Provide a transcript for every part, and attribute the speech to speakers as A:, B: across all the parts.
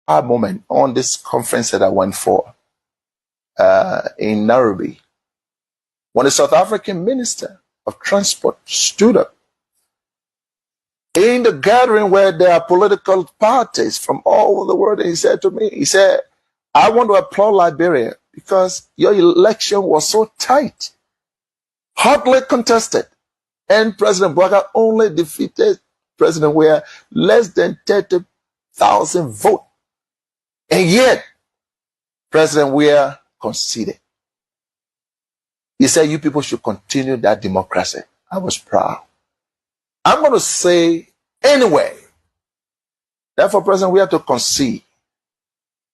A: moment on this conference that I went for in Nairobi, when the South African Minister of Transport stood up in the gathering where there are political parties from all over the world, and he said to me, he said, I want to applaud Liberia because your election was so tight, hotly contested, and President Boakai only defeated President Weah less than 30,000 votes. And yet, President Weah conceded. He said, you people should continue that democracy. I was proud. I'm going to say anyway, therefore, President, we have to concede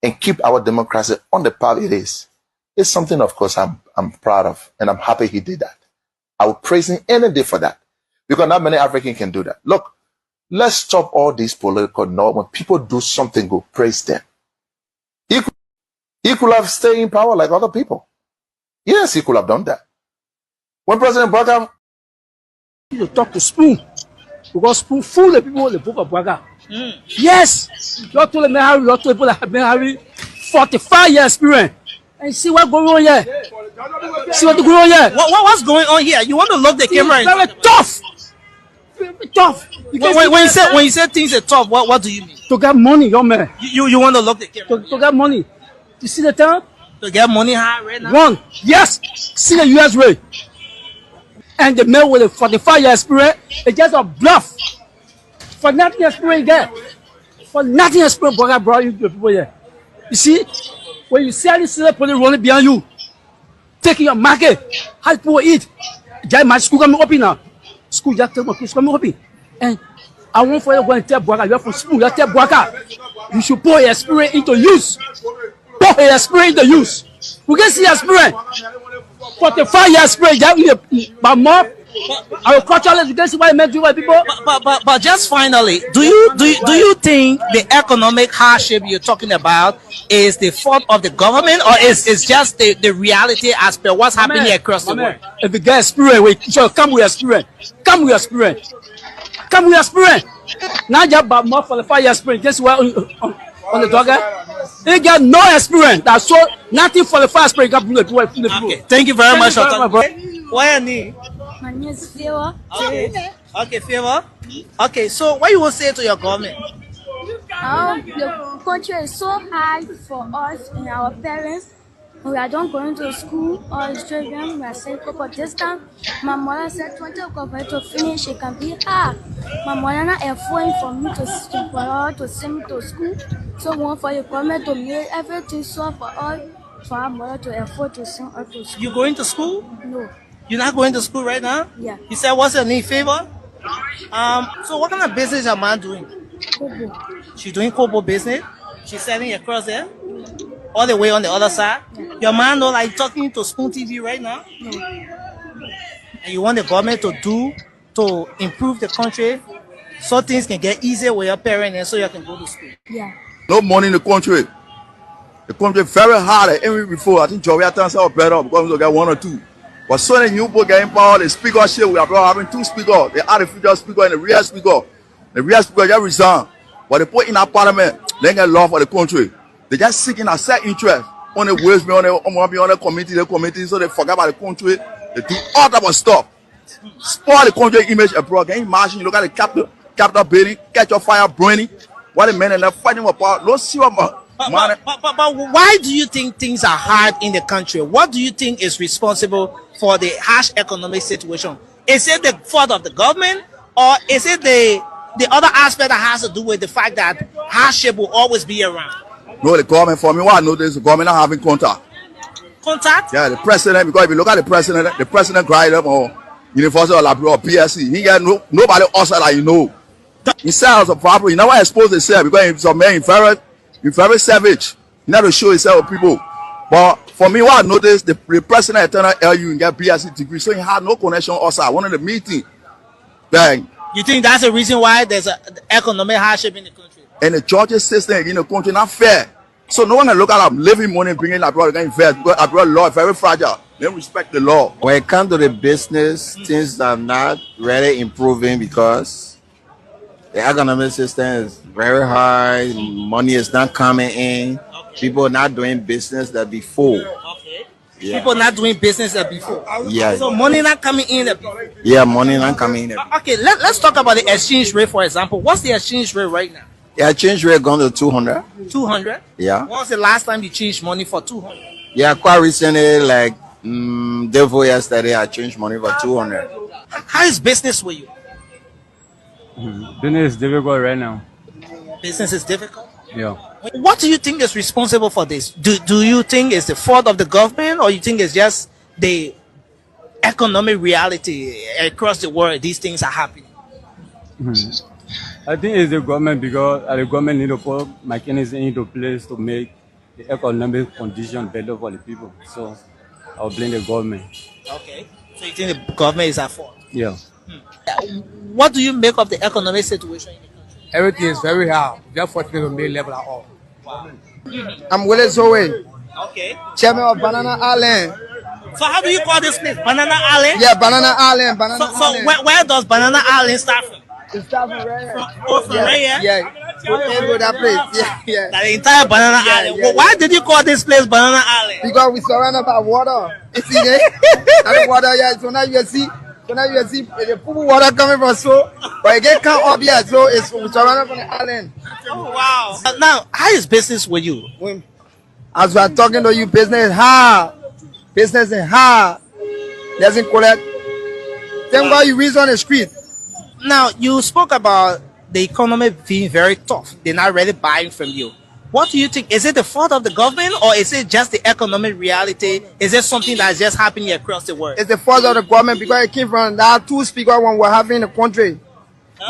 A: and keep our democracy on the path it is. It's something, of course, I'm proud of, and I'm happy he did that. I will praise him any day for that, because not many Africans can do that. Look, let's stop all these political norms. When people do something good, praise them. He could have stayed in power like other people. Yes, he could have done that. When President Boakai,
B: you talk to Spoon, because Spoon fooled the people in the book of Boakai. Yes, you told them how you told people that have been having 45 years experience. And see what's going on here. See what's going on here.
C: What's going on here? You want to lock the camera?
B: Very tough. Very tough.
C: When you say things are tough, what do you mean?
B: To get money, young man.
C: You want to lock the camera?
B: To get money. You see the town?
C: To get money high right now?
B: One. Yes. See the US rate. And the man with a 45 years experience, it's just a bluff. For nothing experience get. For nothing experience, Boakai brought you to people here. You see? When you see this police running behind you, taking your market, how people eat. Just my school coming open now. School just tell my school coming open. And I want for you to go and tell Boakai, you have from school, you tell Boakai, you should put your experience into use. Put your experience into use. We can see your experience. 45 years experience, but more. Agriculturalists, you can see what it meant to people.
C: But just finally, do you think the economic hardship you're talking about is the fault of the government, or is just the reality as per what's happening across the world?
B: If you get experience, so come with experience. Come with experience. Come with experience. Now you have more for the 5 years experience. Guess what on the dogger? They got no experience. That's so nothing for the 5 experience.
C: Okay. Thank you very much. Why need?
D: My name is Favor.
C: Okay, Favor. Okay, so what you will say to your government?
D: The country is so hard for us and our parents. We are not going to school. All the children we are saying, but this time, my mother said 20 o'clock to finish. It can be hard. My mother not affording for me to send me to school. So we want for the government to make everything so for all, for our mother to afford to send us to school.
C: You going to school?
D: No.
C: You're not going to school right now?
D: Yeah.
C: You said what's your name, Favor? So what kind of business your mom doing?
D: Kobo.
C: She's doing Kobo business. She's selling across there, all the way on the other side.
D: Yeah.
C: Your man know like talking to Spoon TV right now.
D: No.
C: And you want the government to improve the country so things can get easier with your parents and so you can go to school.
D: Yeah.
E: No money in the country. The country very hard. Even before I think Joey turns out better because we get 1 or 2. But so many new people getting power, the speakership, we are having 2 speakers, the artificial speaker and the real speaker. The real speaker just resign. But they put in our parliament, they get law for the country. They just seeking a set interest on the ways, on the committee, so they forget about the country. They do all type of stuff. Spoil the country image abroad. Can you imagine? You look at the capital building, catch your fire burning. What the men and they're fighting for power. Don't see what
C: But why do you think things are hard in the country? What do you think is responsible for the harsh economic situation? Is it the fault of the government, or is it the other aspect that has to do with the fact that hardship will always be around?
E: No, the government, for me, what I know is the government not having contact.
C: Contact?
E: Yeah, the president, because if you look at the president cried up or University of Liberia or PSC, he got nobody outside that you know. He sells a property, he never exposed himself because he's a man, he's very savage. He never show himself to people. But for me, what I noticed, the president attended LU and get BSc degree, so he had no connection outside. One of the meeting, bang.
C: You think that's the reason why there's an economic hardship in the country?
E: And the judges system in the country not fair. So no one can look at them living money and bringing abroad and invest because abroad law is very fragile. They don't respect the law.
F: When it comes to the business, things are not really improving because The economic system is very hard. Money is not coming in. People are not doing business that before.
C: Okay.
F: Yeah.
C: People not doing business that before.
F: Yeah.
C: So money not coming in.
F: Yeah, money not coming in.
C: Okay, let's talk about the exchange rate, for example. What's the exchange rate right now?
F: Yeah, exchange rate gone to 200.
C: 200?
F: Yeah.
C: When was the last time you changed money for 200?
F: Yeah, quite recently, like day before yesterday, I changed money for 200.
C: How is business with you?
B: Business is difficult right now.
C: Business is difficult?
B: Yeah.
C: What do you think is responsible for this? Do you think it's the fault of the government, or you think it's just the economic reality across the world? These things are happening.
B: I think it's the government, because the government need to put mechanisms into place to make the economic condition better for the people. So I'll blame the government.
C: Okay. So you think the government is at fault?
B: Yeah.
C: What do you make of the economic situation in the country?
G: Everything is very hard. We are fortunate to make level at all.
C: Wow.
G: I'm Willis Zoe,
C: Okay.
G: chairman of Banana Island.
C: So how do you call this place? Banana Island?
G: Yeah, Banana Island. Banana
C: So
G: Island.
C: where does Banana Island start from?
G: It's starting right here.
C: Oh, from right here?
G: Yeah. Go that place. Yeah.
C: The entire Banana Island.
G: yeah,
C: Well, why did you call this place Banana Island?
G: Because we surrounded by water. You see there? And the water, yeah. So now you see the pool water coming from so, but it get come up here, so it's surrounded from the island.
C: Oh wow. Now, how is business with you?
G: As we are talking to you, business is hard. Business is hard. Doesn't collect. Thank God you reach on the street.
C: Now, you spoke about the economy being very tough. They're not really buying from you. What do you think? Is it the fault of the government, or is it just the economic reality? Is it something that's just happening across the world?
G: It's the fault of the government, because it came from that two speakers when we're having in the country.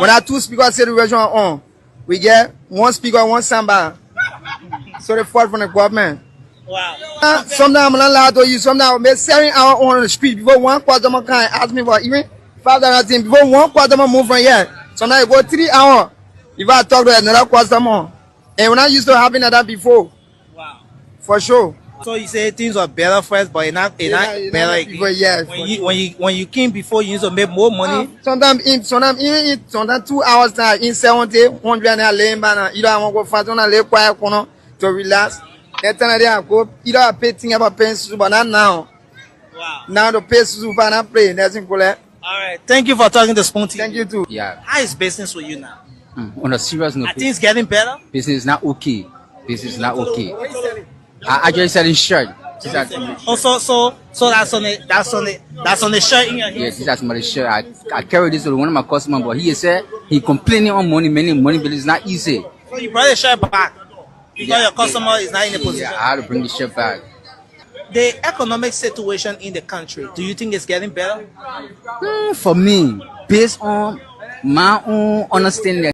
G: When that two speaker situation on, we get one speaker, one samba. So the fault from the government.
C: Wow.
G: Sometimes I'm not allowed to use. Sometimes I make 7 hours on the street before one customer can ask me for even $5 before one customer move from here. Sometimes it go 3 hours if I talk to another customer. And when I used to happen like that before.
C: Wow.
G: For sure.
C: So you say things were better first, but it's not better again.
G: Yeah.
C: When you came before, you used to make more money.
G: Sometimes 2 hours now in 70, 100 and I lay in banana. Either I want to go fast on a lay quiet corner to relax. That time I go either I pay thing about paying soup, but not now.
C: Wow.
G: Now the pay soup and I play. That's in cool.
C: All right. Thank you for talking to Spoon TV.
G: Thank you too.
H: Yeah.
C: How is business with you now?
H: On a serious note,
C: I think it's getting better.
H: business is not okay. Business is not okay. I actually selling shirt.
C: Oh, so that's on the shirt in your hand.
H: Yes, that's my shirt. I carry this to one of my customers, but he said he complaining on money, but it's not easy.
C: So you brought the shirt back because your customer is not in a position.
H: Yeah, I had to bring the shirt back.
C: The economic situation in the country, do you think it's getting better?
H: For me, based on my own understanding.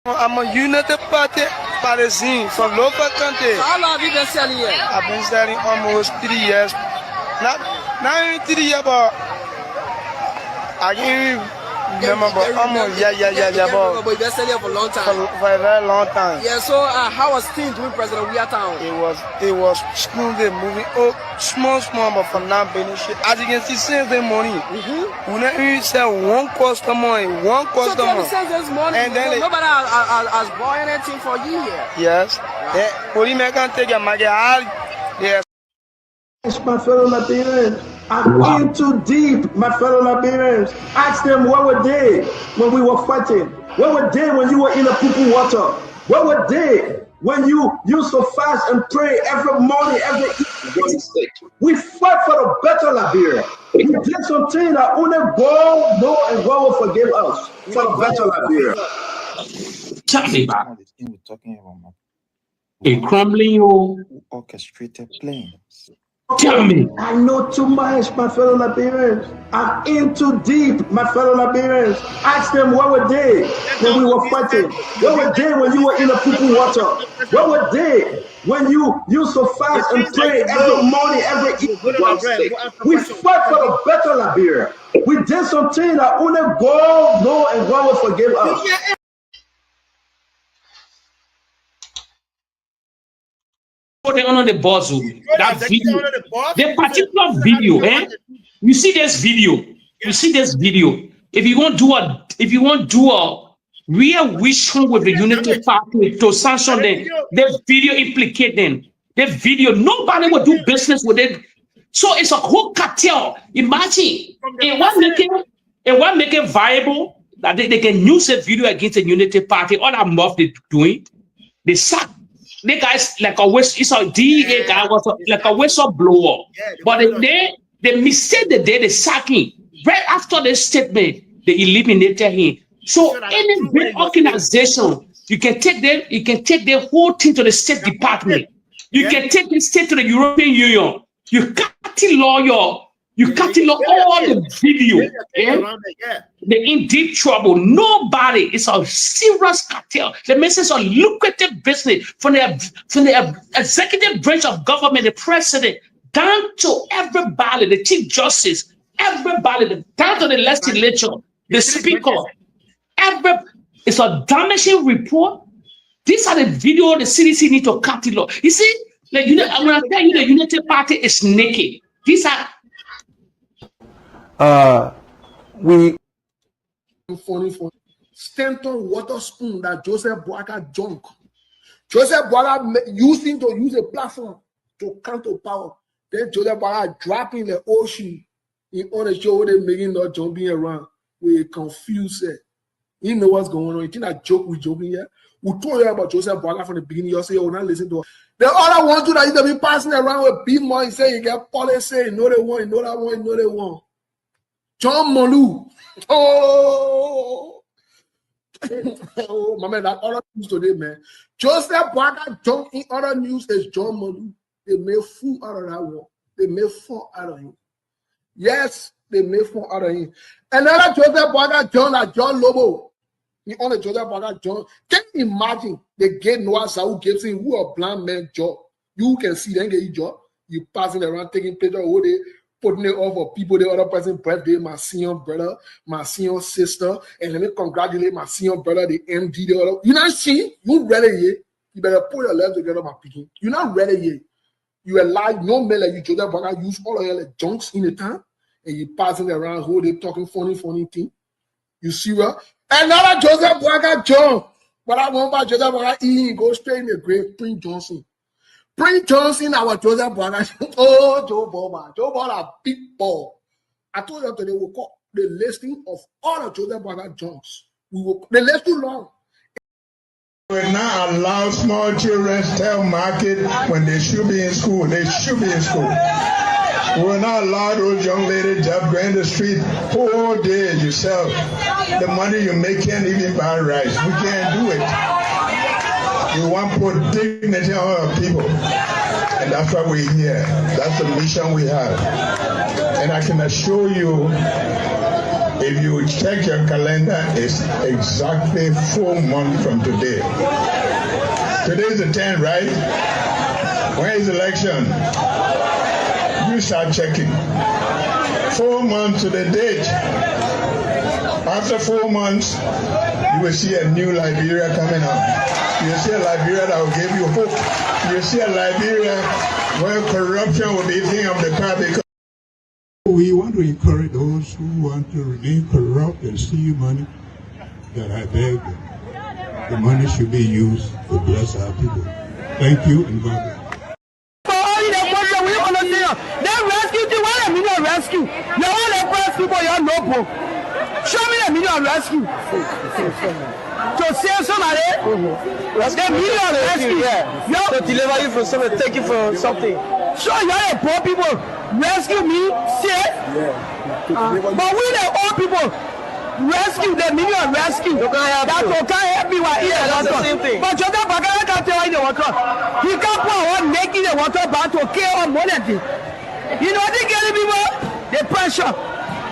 I: I'm a United Party partisan from local country.
G: How long have you been selling here?
I: I've been selling almost 3 years. Not even 3 years, but I can't remember, but almost, yeah,
G: But you've been selling here for a long time.
I: for a very long time.
G: Yeah, so how was things doing President Town?
I: It was smoothly moving. Oh, small, but for now, shit. As you can see, since the morning, we not even sell one customer.
G: So since this morning,
I: And then
G: nobody has bought anything for you here.
I: Yes. Police can take a market. Yes.
J: My fellow Liberians, I'm in too deep, my fellow Liberians. Ask them where were they when we were fighting? Where were they when you were in the poo water? Where were they when you used to fast and pray every morning, every evening? We fight for the better Liberia. We did something that only God knows, and God will forgive us for the better Liberia.
K: Tell me about it. We're talking about a crumbling
F: Orchestrated plans.
K: Tell me.
J: I know too much, my fellow Liberians. I'm in too deep, my fellow Liberians. Ask them where were they when we were fighting? Where were they when you were in the poo water? Where were they when you used to fast and pray every morning, every evening? We fight for the better Liberia. We did something that only God knows, and God will forgive us.
K: Putting on the boss, that video, the particular video, You see this video. If you want to do We are wishing with the Unity Party to sanction them. The video implicate them. The video, nobody will do business with it. So it's a whole cartel. Imagine, it won't make it viable that they can use a video against the Unity Party. All that mob they doing, they sack. The guys like a whistle, it's a DEA guy was like a whistleblower. But they mistake the day they sack him. Right after the statement, they eliminated him. So any big organization, you can take the whole thing to the State Department. You can take the state to the European Union. You catalog all the video. They're in deep trouble. Nobody. It's a serious cartel. The message of lucrative business from the executive branch of government, the president, down to everybody, the chief justice, everybody, down to the legislature, the speaker. It's a damaging report. These are the video the CDC need to catalog. You see, like, when I tell you the Unity Party is naked. These are
L: we funny Stanton water spoon that Joseph Boakai junk. Joseph Boakai using to use a platform to come to power. Then Joseph Boakai dropping the ocean in order to show they making not jumping around. We confused it. You know what's going on. You think that joke we joking here? We told you about Joseph Boakai from the beginning. You say, oh, not listen to us. The other one too that you be passing around with big money, say you get policy, you know they want, you know that one, you know they want. John Molu. Oh, oh, my man, that other news today, man. Joseph Boakai junk in other news is John Molu. They made fool out of that one. They made fun out of him. Yes, they made fun out of him. Another Joseph Boakai John like John Lobo. He only Joseph Boakai John. Can you imagine the gay Noah Saul gives him who a blind man job? You can see them get your job. You passing around taking pictures all day, putting it off for people, the other person's birthday, my senior brother, my senior sister, and let me congratulate my senior brother, the MD, the other. You not see? You ready yet? You better put your legs together, my picking. You not ready yet? You are like no man like you, Joseph Boakai use all of your like junks in the time, and you passing around, whole day talking funny thing. You see what? Another Joseph Boakai John. But I want about Joseph Boakai eating, go straight in the grave, Prince Johnson. Prince Johnson, our Joseph Boakai. Oh, Joe Boba. Joe Boba, a big ball. I told you today we'll call the listing of all the Joseph Boakai Johns. The list too long.
M: We will not allow small children to tell market when they should be in school. They should be in school. We will not allow those young ladies just go in the street whole day yourself. The money you make can't even buy rice. We can't do it. We want to put dignity on our people. And that's why we're here. That's the mission we have. And I can assure you, if you check your calendar, it's exactly 4 months from today. Today is the 10th, right? When is the election? You start checking. 4 months to the date. After 4 months, you will see a new Liberia coming up. You will see a Liberia that will give you hope. You will see a Liberia where corruption will be a thing of the past.
N: We want to encourage those who want to remain corrupt and steal money, that I beg them. The money should be used to bless our people. Thank you and God bless.
B: They rescue you. Why am I rescue? You want to press people, you're noble. Show me the million rescue. To save somebody, the million rescue. To deliver you from something, take you from something. So you're a poor people. Rescue me, save. But we the old people rescue the million rescue. That can't help me while here. That's the same thing. But Joseph Boakai can't tell in the water. He can't put one naked in the water back to kill on money. You know they get people the pressure.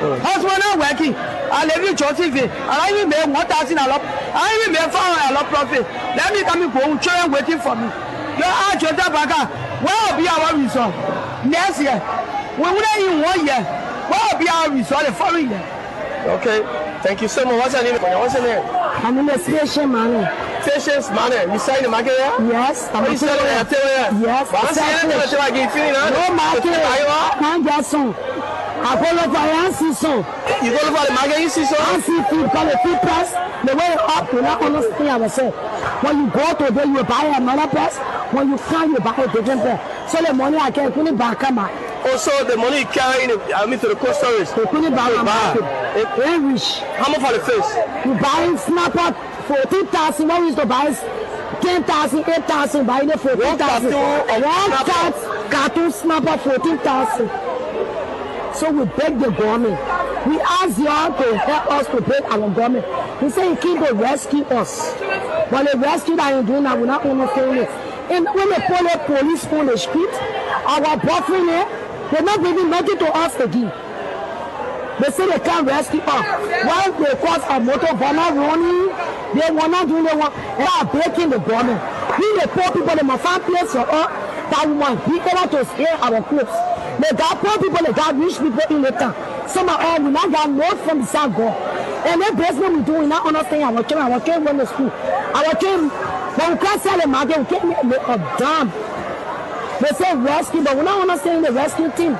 B: Husband not working. I live in Joseph. I even made 1,000 a lot. I even made 500 a lot profit. Let me come and go. Children waiting for me. You are Joseph Boakai. Where will be our result next year? We wouldn't even 1 year. What will be our result the following year? Okay. Thank you so much. What's your name? What's your name? I'm in the Patience Manor. Patience Manor. You sell in the market here? Yes. What are you selling here? Yes. No market. Can't get some.
O: I go look for an season.
C: You go look for the market, you see so?
O: I see food, call it food press. The way up, you not understand ourselves. When you go to there, you buy another press. When you come, you buy a different press. So the money I can put it back on my.
C: Also, the money you carry in, to the cold storage.
O: They put it back on my. They rich.
C: How much for the fish?
O: You buy snapper 14,000. What is to buy 10,000, 8,000. Buy it 14,000. One cartoon snapper 14,000. So we beg the government. We ask y'all to help us to beg our government. We say you can't go rescue us. But the rescue that you're doing now, we're not understanding it. And when they pull the police on the street, our boyfriend here, they're not bringing nothing to us again. They say they can't rescue us. Why they cause a motor burner running? They want not doing they want. They are breaking the government. We the poor people, they must find place for us that we want be able to scare our clothes. They got poor people, they got rich people in the town. Some of us, we not got north from the south go. And that basement we do, we not understand our children run to school. Our children, when we can't sell the market, we can't make a damn. They say rescue, but we not understanding the rescue team.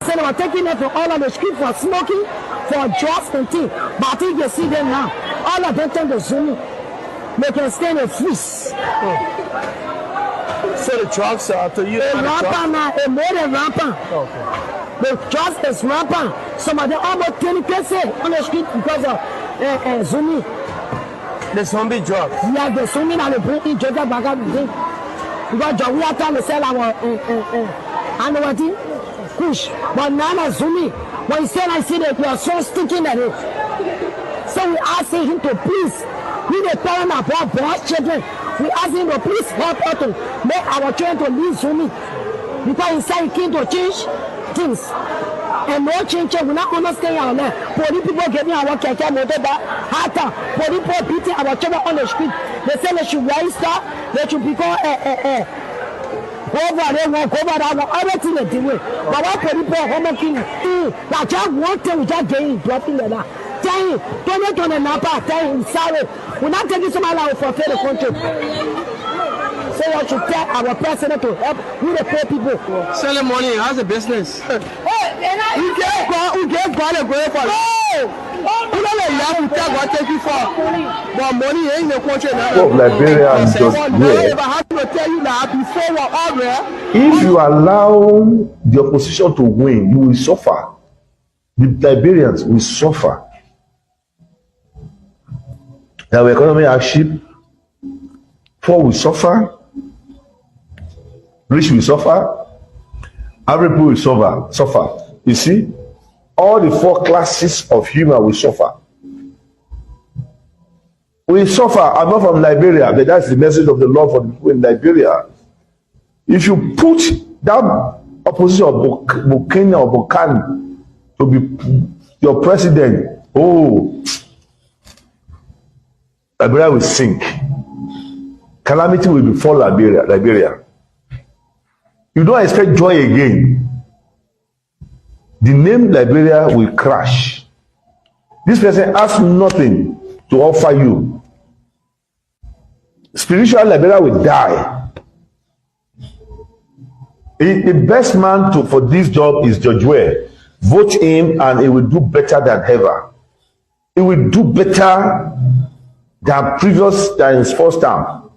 O: So they were taking them from all of the street for smoking, for drugs and things. But I think you see them now. All of them take the zoom. They can stay in the freeze.
C: So the drugs are to you?
O: Rampant now, more than rampant.
C: Okay.
O: The drugs is rampant. Some of them almost 20% on the street because of zooming.
C: The zombie drugs?
O: Yeah, the zooming and the bringing Joseph Baga drink. Because we are trying to sell our kush. But now the zooming. When he said I see that you are so sticking at it. So we ask him to please. We the parent of our boys children. We ask him to please help us to make our children to leave zooming. Because he said he came to change things. And no change, we not understand our land. Police people getting our keke motor back. Hata. Police people beating our children on the street. They say they should register. They should become go over there, go over that, everything they do. But what police people home king? That just one thing we just getting dropping like that. Tell him, don't Napa, tell him sorry. We're not taking somebody out for the country. So we should tell our president to help with the poor people.
C: Selling money, how's the business?
O: We get God a great for we don't have to tell what take you for. But money ain't in the country now.
A: Liberia and just if you allow the opposition to win, you will suffer. The Liberians will suffer. Our economy hardship, poor will suffer, rich will suffer, every people will suffer. You see, all the four classes of human will suffer. We suffer. I'm not from Liberia, but that's the message of the Lord for the people in Liberia. If you put that opposition of Bukenya or Boakai to be your president, Liberia will sink. Calamity will befall Liberia. You don't expect joy again. The name Liberia will crash. This person has nothing to offer you. Spiritual Liberia will die. The best man for this job is George Weah. Vote him and he will do better than ever. He will do better than his first term.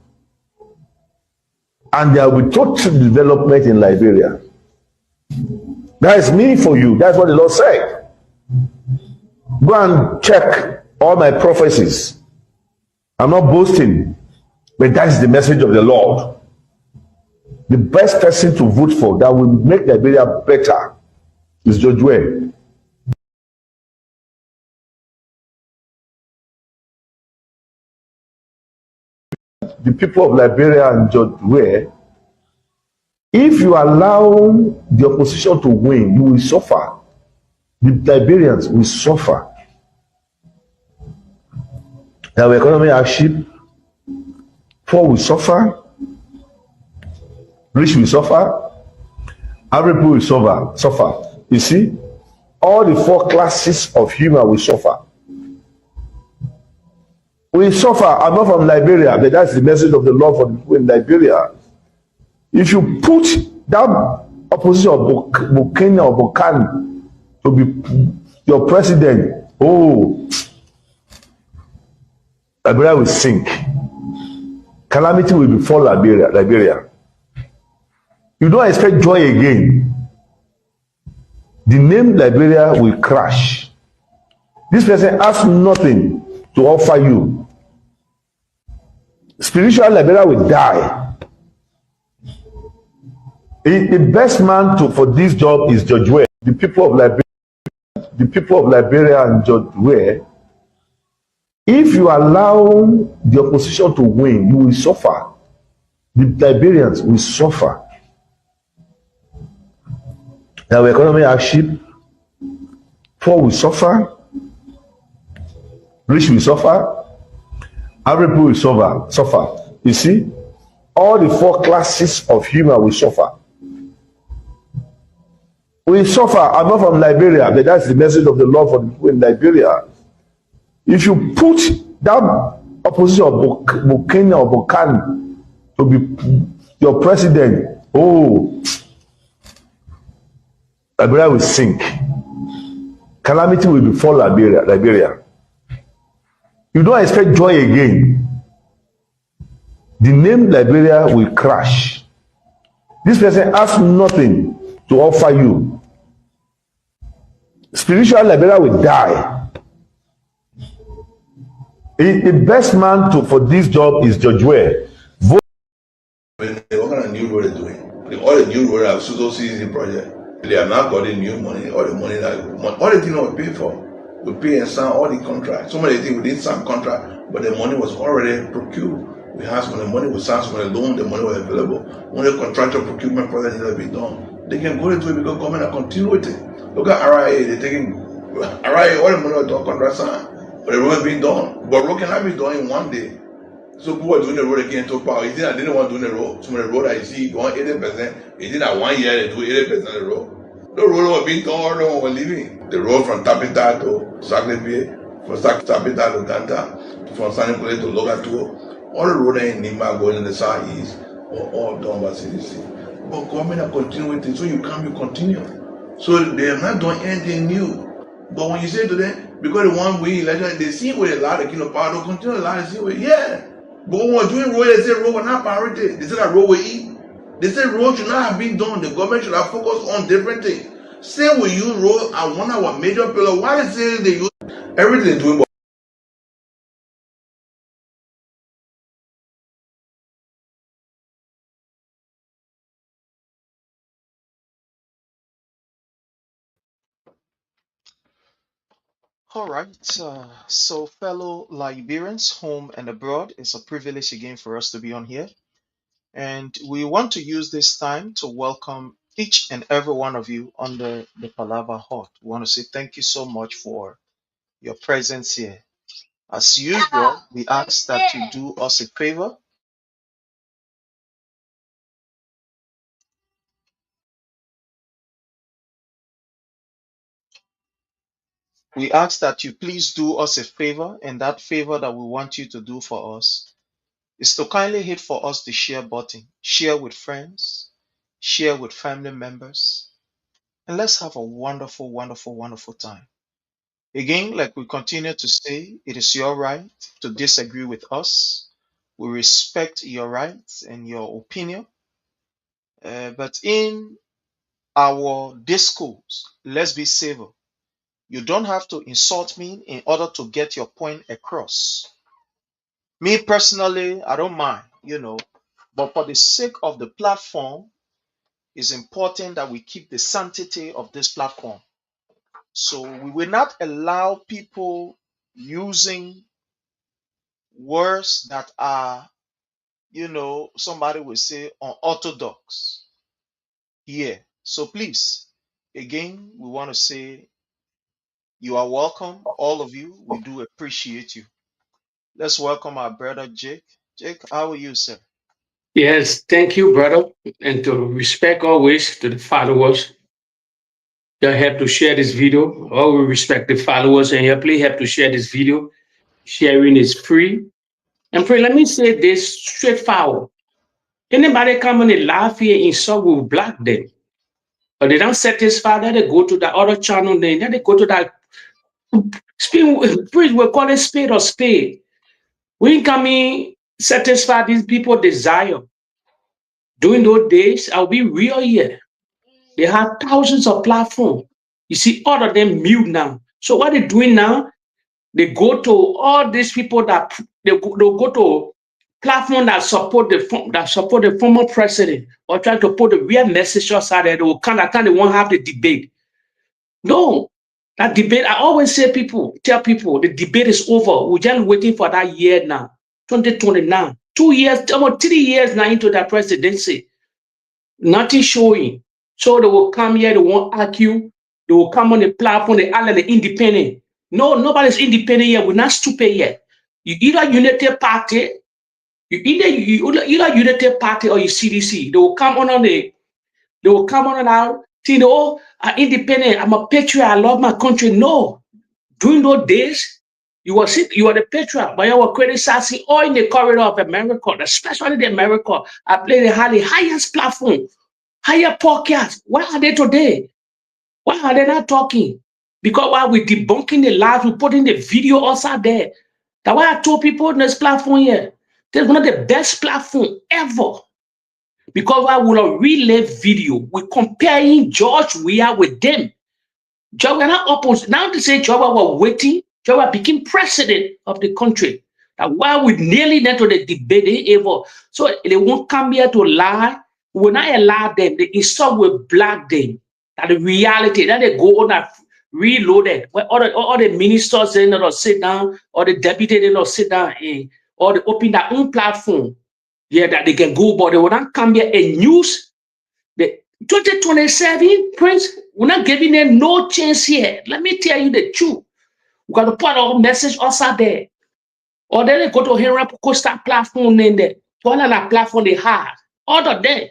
A: And there will be total development in Liberia. That is me for you. That's what the Lord said. Go and check all my prophecies. I'm not boasting, but that is the message of the Lord. The best person to vote for that will make Liberia better is George Weah. The people of Liberia and George Weah, if you allow the opposition to win, you will suffer. The Liberians will suffer. Our economy hardship, poor will suffer, rich will suffer, every people will suffer. You see, all the four classes of human will suffer. We suffer. I'm not from Liberia, but that's the message of the Lord for the people in Liberia. If you put that opposition of Bukenya or Boakai
J: to be your president, oh, Liberia will sink. Calamity will befall Liberia. You don't expect joy again. The name Liberia will crash. This person has nothing to offer you. Spiritual Liberia will die. The best man for this job is George Weah. The people of Liberia and George Weah, if you allow the opposition to win, you will suffer. The Liberians will suffer. Our economy hardship, poor will suffer, rich will suffer, every people will suffer. You see, all the four classes of human will suffer. We suffer. I'm not from Liberia, but that's the message of the Lord for the people in Liberia. If you put that opposition of Boakai or Boakai to be your president, oh, Liberia will sink. Calamity will befall Liberia. You don't expect joy again. The name Liberia will crash. This person has nothing to offer you. Spiritual Liberia will die. The best man for this job is George Weah.
E: What kind of new road they're doing? All the new road have Suso CZ project. They have not got the new money, all the money all the things that we pay for. We pay and sign all the contracts. Some of the things we didn't sign contract, but the money was already procured. We have some of the money we signed, some of the loan, the money was available. When the contractual procurement process needs to be done, they can go into it because government are continue with it. Look at RIA, they're taking RIA, all the money was done, contract signed. But the road has been done. But road cannot be done in one day. So people are doing the road again to power. Is it I didn't want to do the road? Some of the road I see going 80%. Is it that 1 year they do 80% of the road? The road was being done, all the one was leaving. The road from Tapita to Saklepe, from Tapita to Ganta, from Sanipole to Logatua, all the road in Nimba going in the southeast, all done by CDC. But government are continuing with it, so you can't be continuing. So they are not doing anything new. But when you say to them, because the one way election, they see where a lot of kilo power, they'll continue a lot of see where, yeah. But when we're doing road, they say road was not priority. They say that road will eat. They say road should not have been done. The government should have focused on different things. Say we use road as one of our major pillars. Why they say they use everything they're doing?
P: All right. So, fellow Liberians, home and abroad, it's a privilege again for us to be on here. And we want to use this time to welcome each and every one of you under the Palava Hut. We want to say thank you so much for your presence here. As usual, we ask that you do us a favor. We ask that you please do us a favor, and that favor that we want you to do for us is to kindly hit for us the share button. Share with friends, share with family members, and let's have a wonderful, wonderful, wonderful time. Again, like we continue to say, it is your right to disagree with us. We respect your rights and your opinion. But in our discourse, let's be civil. You don't have to insult me in order to get your point across. Me personally, I don't mind, but for the sake of the platform, it's important that we keep the sanctity of this platform. So we will not allow people using words that are, somebody will say unorthodox here. So please, again, we want to say you are welcome, all of you. We do appreciate you. Let's welcome our brother Jake. Jake, how are you, sir?
K: Yes, thank you, brother. And to respect always to the followers. You have to share this video. All we respect the followers and you please have to share this video. Sharing is free. And friend, let me say this straightforward. Anybody coming in live here insult, will block them. But they don't satisfy, then they go to the other channel, then they go to that priest will call it spade or spade. We can satisfy these people's desire. During those days, I'll be real here. They have thousands of platforms. You see, all of them mute now. So what they're doing now, they go to all these people that they'll go to platform that support the former president or try to put the real message outside there. They will kind of they won't have the debate. No, that debate. I always tell people the debate is over. We're just waiting for that year now, 2029. 2 years, almost 3 years now into that presidency. Nothing showing. So they will come here, they won't argue, they will come on the platform, they are like independent. No, nobody's independent yet. We're not stupid yet. You either United Party, you either United Party or you CDC. They will come on they will come on our think, oh, I'm independent, I'm a patriot, I love my country. No. During those days, you were the patriot, but you were criticizing all in the corridor of America, especially the America. I play the highest platform, higher podcast. Where are they today? Why are they not talking? Because while we're debunking the lies, we're putting the video outside there. That's why I told people on this platform here, this is one of the best platforms ever. Because while we're relive video, we're comparing George Weah with them. George Weah not opposed. Now to say George Weah was waiting, George Weah became president of the country. That while we nearly went to the debate, they ever. So they won't come here to lie. We will not allow them. The insult will block them. That the reality, that they go on and reloaded. Where all the ministers they not sit down, or the deputy they not sit down, or they open their own platform. Yeah, that they can go, but they will not come here and use the 2027 Prince. We're not giving them no chance here. Let me tell you the truth. We got to put our message outside there. Or then they go to Henry Costa platform in there. All of that platform they have. All of them.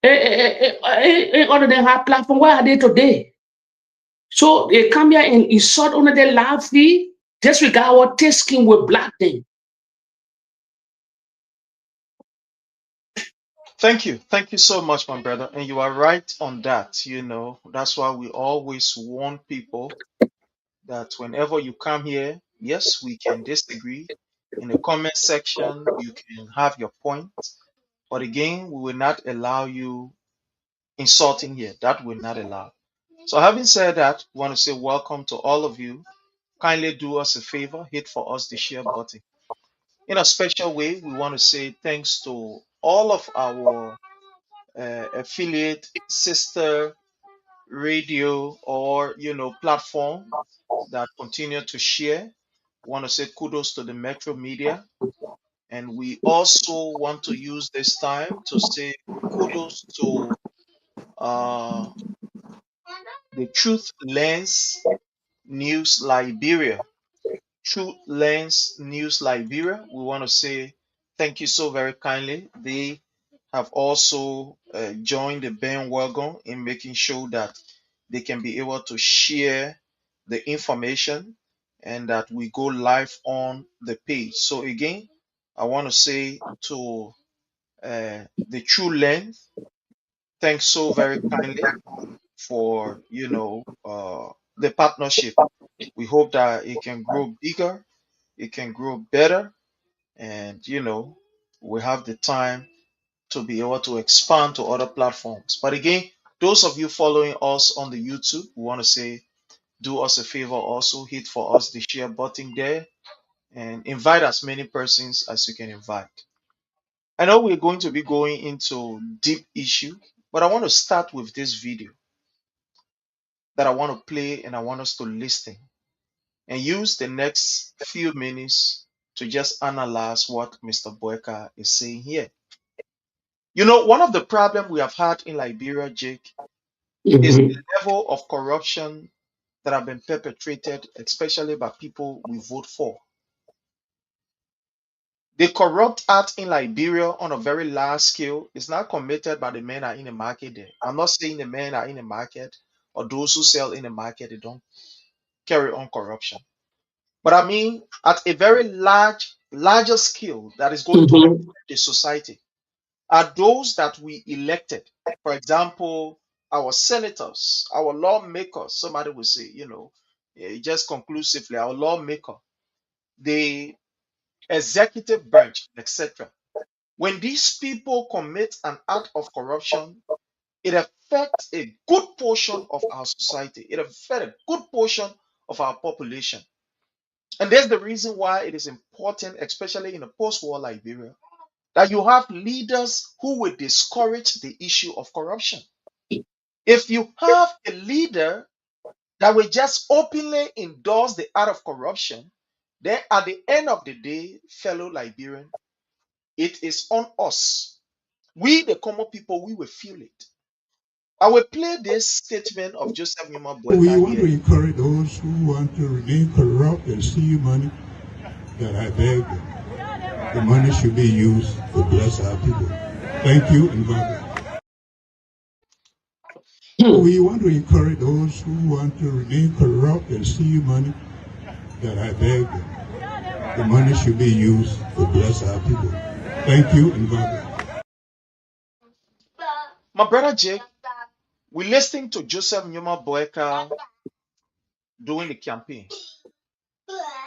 K: All of them have platform. Where are they today? So they come here and insult on their live feed. Disregard what tasking with black them.
P: Thank you. Thank you so much, my brother. And you are right on that. That's why we always warn people that whenever you come here, yes, we can disagree. In the comment section, you can have your point. But again, we will not allow you insulting here. That will not allow. So having said that, we want to say welcome to all of you. Kindly do us a favor, hit for us the share button. In a special way, we want to say thanks to all of our affiliate sister radio or platform that continue to share. We want to say kudos to the Metro Media, and we also want to use this time to say kudos to uh, the Truth Lens News Liberia. Truth Lens News Liberia. We want to say thank you so very kindly. They have also joined the bandwagon in making sure that they can be able to share the information and that we go live on the page. So again, I want to say to the True Lens, thanks so very kindly for the partnership. We hope that it can grow bigger, it can grow better, and we have the time to be able to expand to other platforms. But again, those of you following us on the YouTube, we want to say do us a favor also, hit for us the share button there and invite as many persons as you can invite. I know we're going to be going into deep issue, but I want to start with this video that I want to play and I want us to listen and use the next few minutes to just analyze what Mr. Boakai is saying here. One of the problems we have had in Liberia, Jake, is the level of corruption that have been perpetrated, especially by people we vote for. The corrupt act in Liberia on a very large scale is not committed by the men that are in the market there. I'm not saying the men that are in the market or those who sell in the market, they don't carry on corruption. But I mean, at a very larger scale that is going to affect the society are those that we elected. For example, our senators, our lawmakers, somebody will say, just conclusively, our lawmaker, the executive branch, etc. When these people commit an act of corruption, it affects a good portion of our society. It affects a good portion of our population. And there's the reason why it is important, especially in a post-war Liberia, that you have leaders who will discourage the issue of corruption. If you have a leader that will just openly endorse the act of corruption, then at the end of the day, fellow Liberian, it is on us. We, the common people, we will feel it. I will play this statement of Joseph N.
N: We
P: Boakai
N: want to
P: here.
N: encourage those who want to remain corrupt and steal money, that I beg them. The money should be used to bless our people. Thank you and God bless. We want to encourage those who want to remain corrupt and steal money, that I beg them. The money should be used to bless our people. Thank you and God bless.
P: My brother Jake, we're listening to Joseph N. Boakai during the campaign.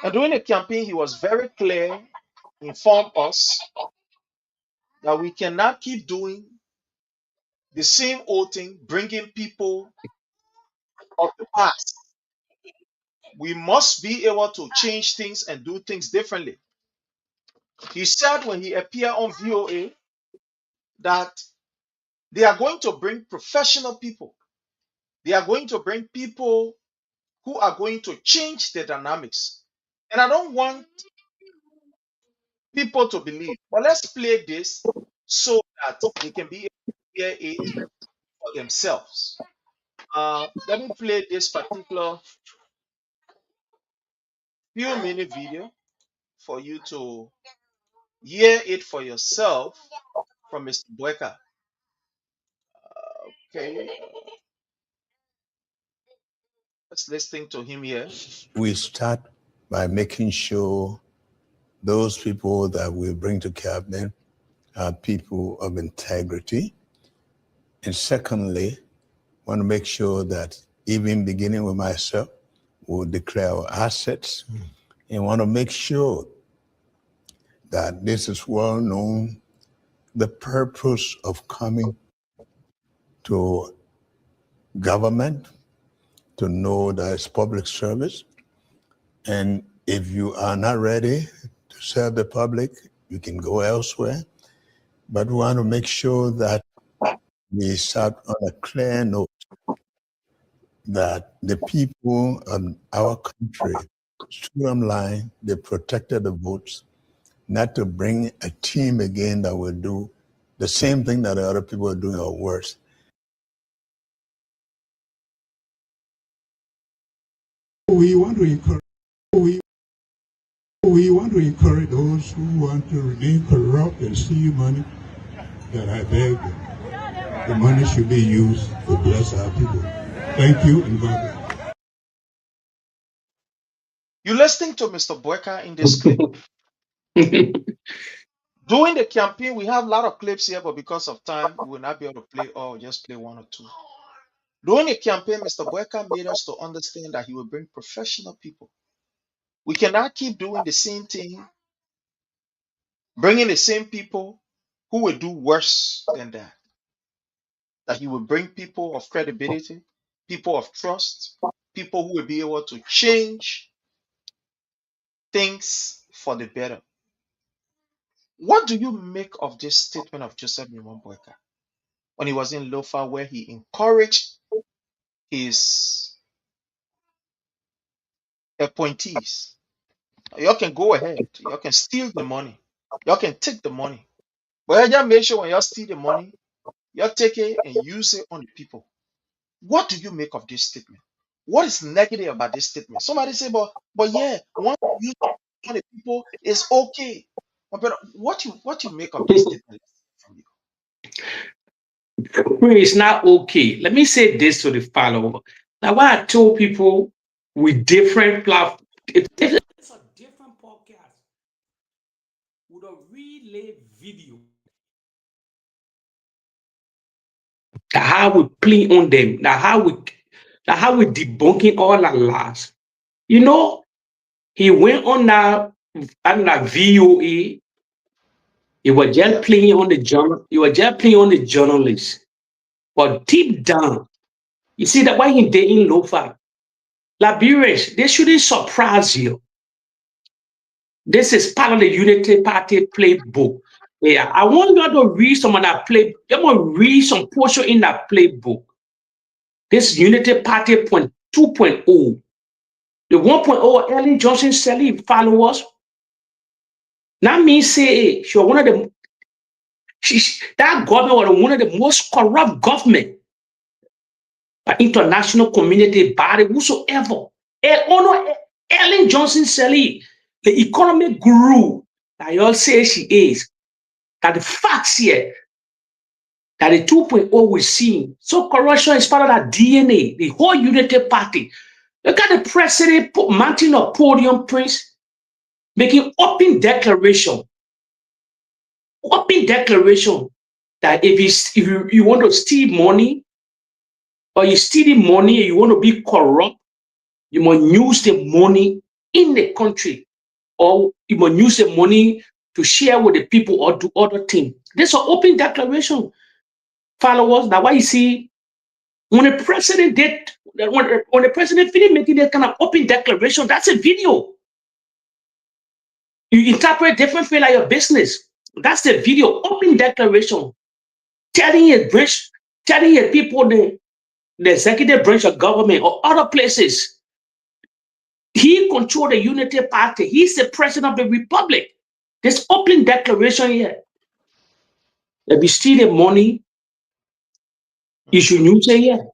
P: And during the campaign, he was very clear, informed us that we cannot keep doing the same old thing, bringing people of the past. We must be able to change things and do things differently. He said when he appeared on VOA that they are going to bring professional people. They are going to bring people who are going to change the dynamics. And I don't want people to believe, but let's play this so that they can be able to hear it for themselves. Let me play this particular few minute video for you to hear it for yourself from Mr. Boakai. Okay, let's listen to him here.
Q: We start by making sure those people that we bring to cabinet are people of integrity. And secondly, want to make sure that even beginning with myself, we'll declare our assets and want to make sure that this is well known, the purpose of coming to government, to know that it's public service. And if you are not ready to serve the public, you can go elsewhere. But we want to make sure that we start on a clear note that the people of our country stood on line, they protected the votes, not to bring a team again that will do the same thing that the other people are doing or worse.
N: We want to encourage those who want to remain corrupt and steal money, that I beg them. The money should be used to bless our people. Thank you and God bless.
P: You're listening to Mr. Boakai in this clip. During the campaign, we have a lot of clips here, but because of time, we will not be able to play all, just play one or two. During the campaign, Mr. Boakai made us to understand that he will bring professional people. We cannot keep doing the same thing, bringing the same people who will do worse than that. That he will bring people of credibility, people of trust, people who will be able to change things for the better. What do you make of this statement of Joseph N. Boakai when he was in Lofa, where he encouraged his appointees? Y'all can go ahead, y'all can steal the money, y'all can take the money, but y'all just make sure when y'all steal the money, y'all take it and use it on the people. What do you make of this statement? What is negative about this statement? Somebody say, but yeah, once you use it on the people, it's okay. But what you make of this statement from you?
K: It's not okay. Let me say this to the follower. Now, why I told people with different platforms, it's a different podcast with a relay video. That how we play on them. That how we debunking all our lies. You know, he went on that VOA. He was just playing on the journal. He was just playing on the journalists. But deep down, you see that why he did in Lofa. Liberians, they shouldn't surprise you. This is part of the Unity Party playbook. Yeah, I want you to read some of that play. I'm going to read some portion in that playbook. This Unity Party point 2.0. The 1.0 Ellen Johnson Sally followers. That means say she was one of the that government was one of the most corrupt government by international community body whosoever. Ellen Johnson Sally, the economic guru that y'all say she is, that the facts here, that the 2.0 we see. So corruption is part of that DNA, the whole Unity Party. Look at the president mounting a podium, Prince, making open declaration that if you want to steal money, or you stealing money and you want to be corrupt, you must use the money in the country, or you must use the money to share with the people or do other things. This is an open declaration, followers. That's why you see when the president finished making that kind of open declaration, that's a video. You interpret differently like your business. That's the video, open declaration, telling your people, the executive branch of government or other places. He controls the Unity Party. He's the president of the republic. This open declaration here. If you steal the money, you should use it here.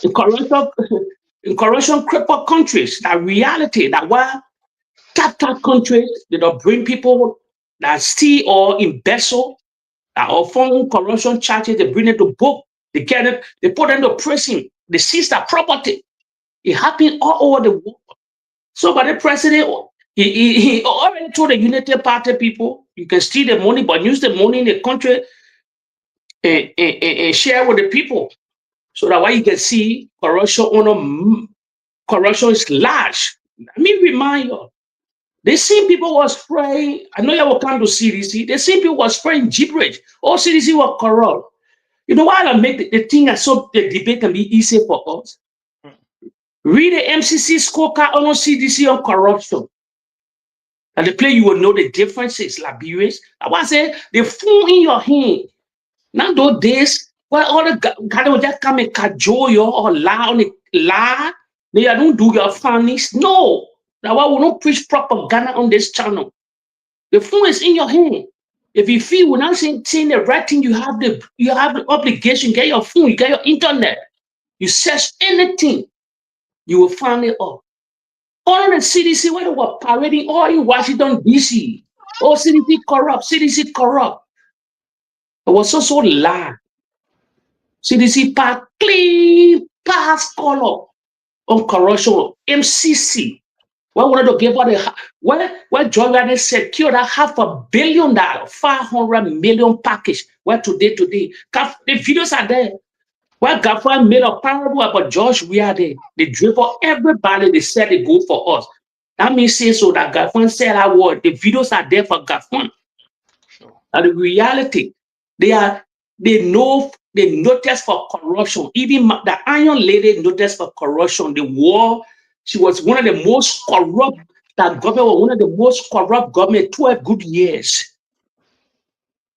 K: In corruption crippled countries, that reality, that while tap countries, they don't bring people that steal or embezzle, that are foreign corruption charges, they bring them to book, they get it, they put them to prison, they seize their property. It happened all over the world. So, but the president, he already told the Unity Party people, you can steal the money, but use the money in the country and share with the people. So that why you can see corruption is large. Let me remind you, the same people was spraying, I know you will come to CDC, the same people was spraying gibberish. All CDC was corrupt. You know why I make the thing so the debate can be easy for us? Read the MCC scorecard on CDC on corruption. And the play you will know the differences, Liberians. I want to say the phone in your hand. Now those days, where all the guys will just come and cajole you or lie, they don't do your funnies. No. That's why we don't preach propaganda on this channel. The phone is in your hand. If you feel we're not saying the right thing, you have the obligation, get your phone, you get your internet. You search anything, you will find it all. All the CDC, where they were parading all in Washington, D.C. Oh, CDC corrupt. It was so lie. CDC pass clean pass color on corruption. MCC. Well, wanted to give out where Joe Biden secured that $500 million, $500 million package. Where today, the videos are there. Where government made a parable about George Weah there. They dribble everybody, they said they go for us. That means say so that government said that word. The videos are there for government. Sure. And the reality, they notice for corruption. Even the Iron Lady noticed for corruption. The war, she was one of the most corrupt, that government was one of the most corrupt government 12 good years.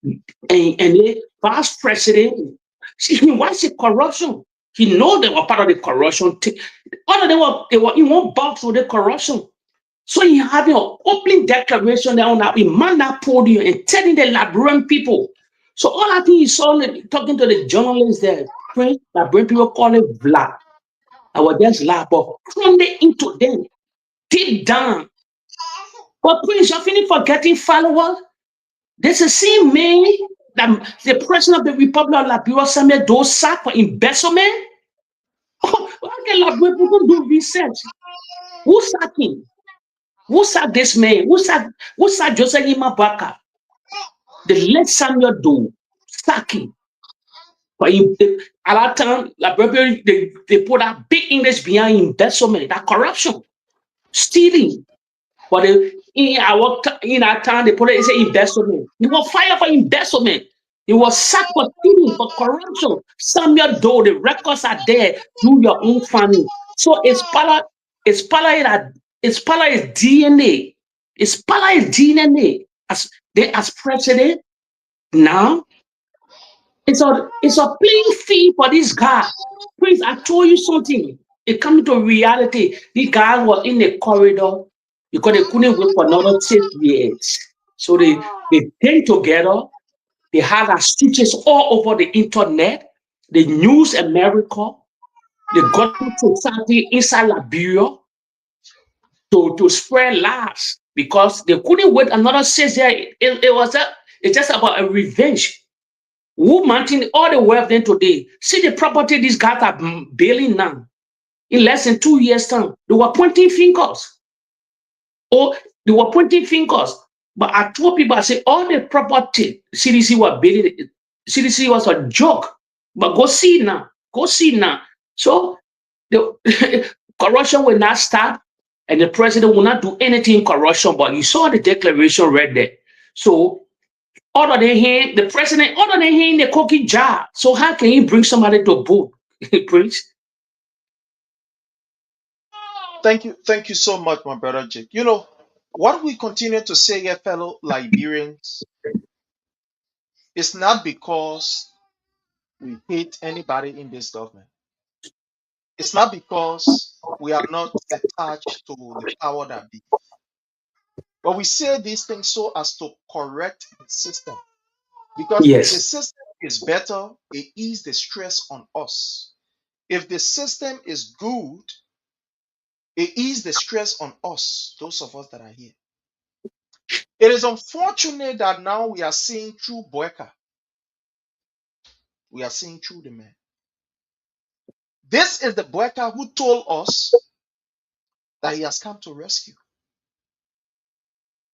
K: And the past president, he wants the corruption. He know they were part of the corruption. All of them they were in one box with the corruption. So he having an opening declaration there on that man that podium and telling the Liberian people. So all I think he saw talking to the journalists there, Liberian people call it bloc. I was just laugh, but crammed it into them deep down. But Prince, you're finna forgetting followers. There's a same man that the president of the Republic of Liberia Samuel those sacked for embezzlement. Liberian people do research. Who sacked him? Who sacked this man? Who sacked Joseph N? The late Samuel Doe sacked him. But at that time, they put that big English behind embezzlement, that corruption, stealing. But in our time, they put it, say embezzlement. He was fired for embezzlement. He was sacked for stealing, for corruption. Samuel Doe, the records are there. Do your own farming. So it's part of his DNA. It's part of his DNA as president. Now it's a playing field for this guy. Prince, I told you something. It coming to reality. This guy was in the corridor because they couldn't wait for another 6 years. So they came together. They had our speeches all over the internet. The news America. They got into society inside Liberia to spread lies because they couldn't wait another 6 years. It's just about a revenge. Who mounting all the wealth then today? See the property these guys are building now. In less than 2 years' time, they were pointing fingers. Or they were pointing fingers. But I told people, I said, all the property CDC was building, CDC was a joke. But go see now. Go see now. So the corruption will not stop, and the president will not do anything corruption. But you saw the declaration right there. So other than him, the president, other than him, the cookie jar. So how can you bring somebody to book? Preach.
P: Thank you so much, my brother Jake. You know, what we continue to say here, fellow Liberians, is not because we hate anybody in this government. It's not because we are not attached to the power that be. But we say these things so as to correct the system. Because if the
K: Yes.
P: system is better, it eases the stress on us. If the system is good, it eases the stress on us, those of us that are here. It is unfortunate that now we are seeing through Boakai. We are seeing through the man. This is the Boakai who told us that he has come to rescue.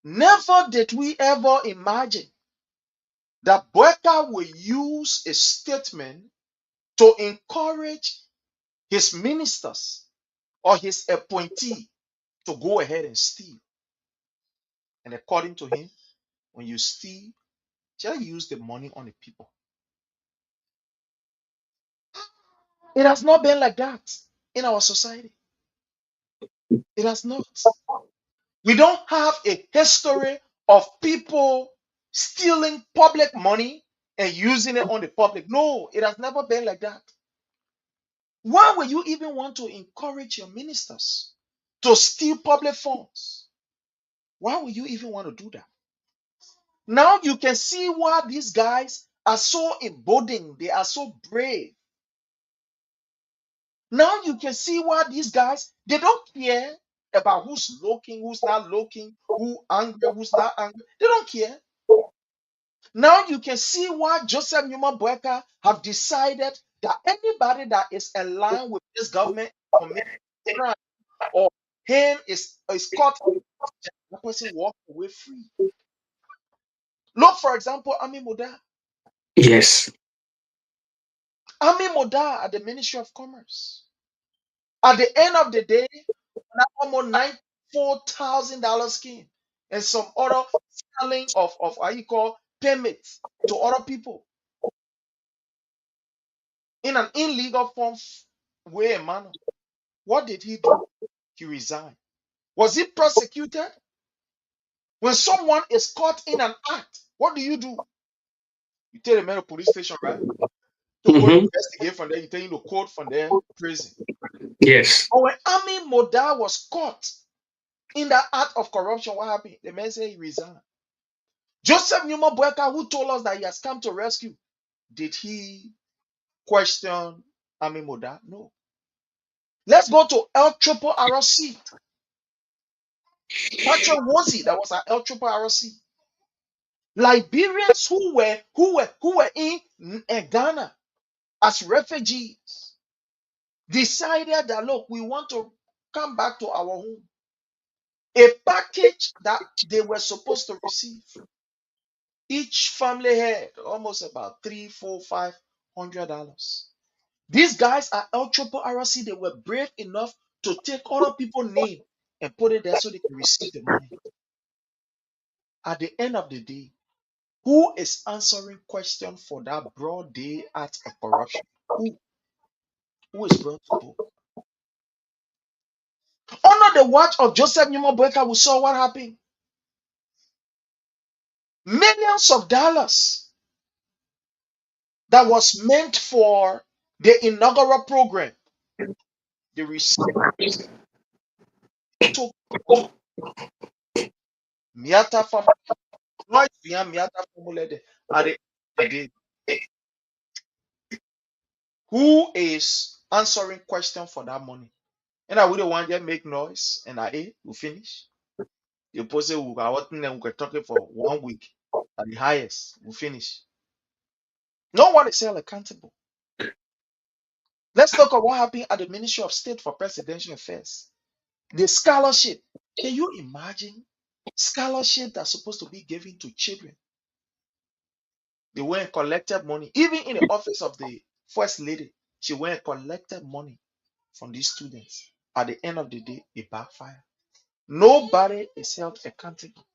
P: Never did we ever imagine that Boakai will use a statement to encourage his ministers or his appointee to go ahead and steal. And according to him, when you steal, just use the money on the people. It has not been like that in our society. It has not. We don't have a history of people stealing public money and using it on the public. No, it has never been like that. Why would you even want to encourage your ministers to steal public funds? Why would you even want to do that? Now you can see why these guys are so emboldened. They are so brave. Now you can see why these guys, they don't care about who's looking, who's not looking, who angry, who's not angry. They don't care. Now you can see why Joseph Numa Boakai have decided that anybody that is aligned with this government commits crime or him is caught, that person walk away free. Look, for example, Ami Moda.
K: Yes.
P: Ami Moda at the Ministry of Commerce. At the end of the day, that almost $94,000 scheme and some other selling of how you call payments to other people in an illegal form way and manner. What did he do? He resigned. Was he prosecuted? When someone is caught in an act, what do? You take them to the police station, right? To go investigate from there, you take him to court from there, prison.
K: Yes.
P: But when Ami Moda was caught in that act of corruption, what happened? The man said he resigned. Joseph Numa Boakai, who told us that he has come to rescue, did he question Ami Moda? No. Let's go to El Triple RC. Patrick Wozi, that was at El Triple RC. Liberians who were in Ghana as refugees decided that, look, we want to come back to our home. A package that they were supposed to receive. Each family had almost about 3, 4, 5 $100. These guys are El Chopo RC. They were brave enough to take other people's name and put it there so they can receive the money. At the end of the day, who is answering question for that broad day act of corruption? Who is brought to book? Under the watch of Joseph N, we saw what happened. Millions of dollars that was meant for the inaugural program, they received to Miata from noise behind Miata formula at the end of the day. Who is answering question for that money? And I wouldn't want to make noise and we finish. You post it, we're talking for 1 week at the highest, we finish. No one is held accountable. Let's talk about what happened at the Ministry of State for Presidential Affairs. The scholarship. Can you imagine scholarship that's supposed to be given to children? They went and collected money. Even in the office of the First Lady, she went and collected money from these students. At the end of the day, it backfired. Nobody is held accountable.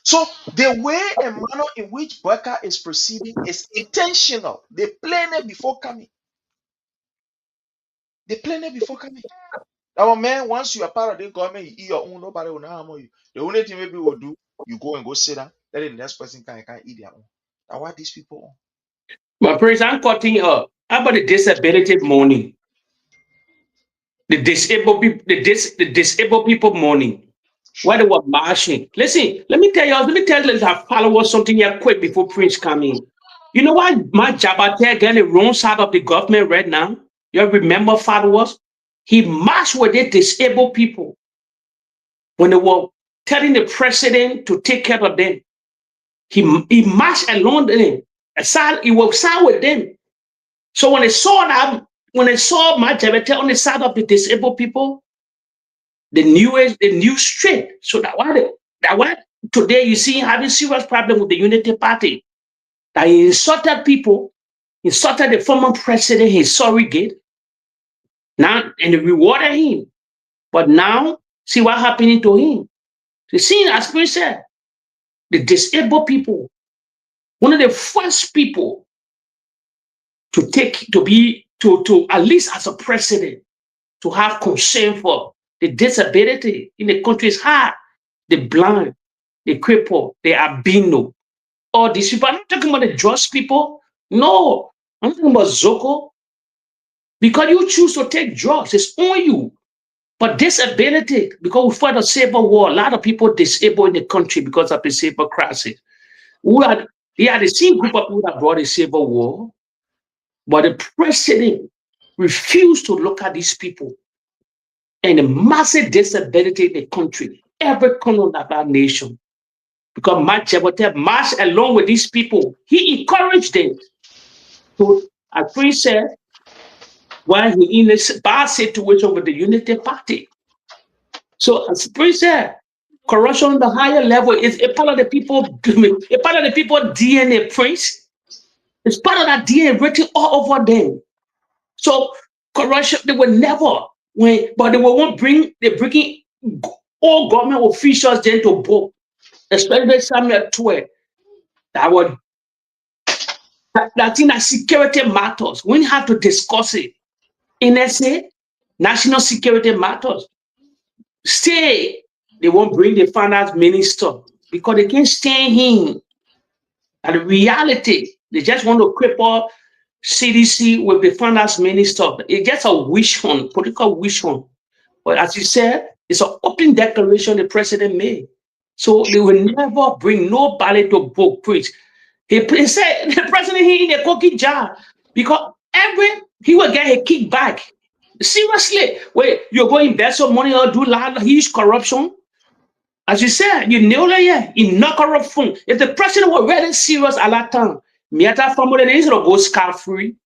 P: So the way and manner in which Boakai is proceeding is intentional. They plan it before coming. They plan it before coming. Now, man, once you are part of the government, you eat your own, nobody will know how you. The only thing maybe will do, you go and go sit down, let the next person can eat their own. Now, what these people on?
K: My praise, I'm cutting up. How about the disability money? The disabled people, the disabled people money. Why they were marching. Listen, let me tell our followers something here quick before Prince come in. You know why my Jabate getting the wrong side of the government right now? You remember followers? He marched with the disabled people when they were telling the president to take care of them. He marched along them. He was side with them. So when they saw that, when they saw my Jabate on the side of the disabled people, the new straight. So that why today you see him having serious problem with the Unity Party. That he insulted people, insulted the former president, his surrogate. Now, and they rewarded him. But now, see what happening to him. You see, as we said, the disabled people, one of the first people to at least as a president, to have concern for the disability in the country is hard. The blind, the crippled, the albino, all these people. I'm not talking about the drugs people. No, I'm talking about Zoko. Because you choose to take drugs, it's on you. But disability, because we fought a civil war, a lot of people disabled in the country because of the civil crisis. They are the same group of people that brought the civil war, but the president refused to look at these people and the massive disability in the country, every corner of our nation. Because march along with these people, he encouraged them. So, as Prince said, while he in this bad situation with the Unity Party. So, as Prince said, corruption on the higher level is a part of the people, DNA, Prince. It's part of that DNA written all over them. So, corruption, they will never, but they will bringing all government officials then to book, especially Samuel Twe, that in that security matters. We have to discuss it. NSA, national security matters. Stay, they won't bring the finance minister because they can't stand him. And the reality, they just want to cripple CDC with the finance minister. It's just a wish hunt, political wish hunt. But as you said, it's an open declaration the president made. So they will never bring nobody to book preach. He said the president he in a cookie jar because he will get a kickback. Seriously, wait, you're going to invest some money or do huge corruption? As you said, you know that, yeah, in not corruption. If the president were really serious at that time, Miata family is to go scot-free.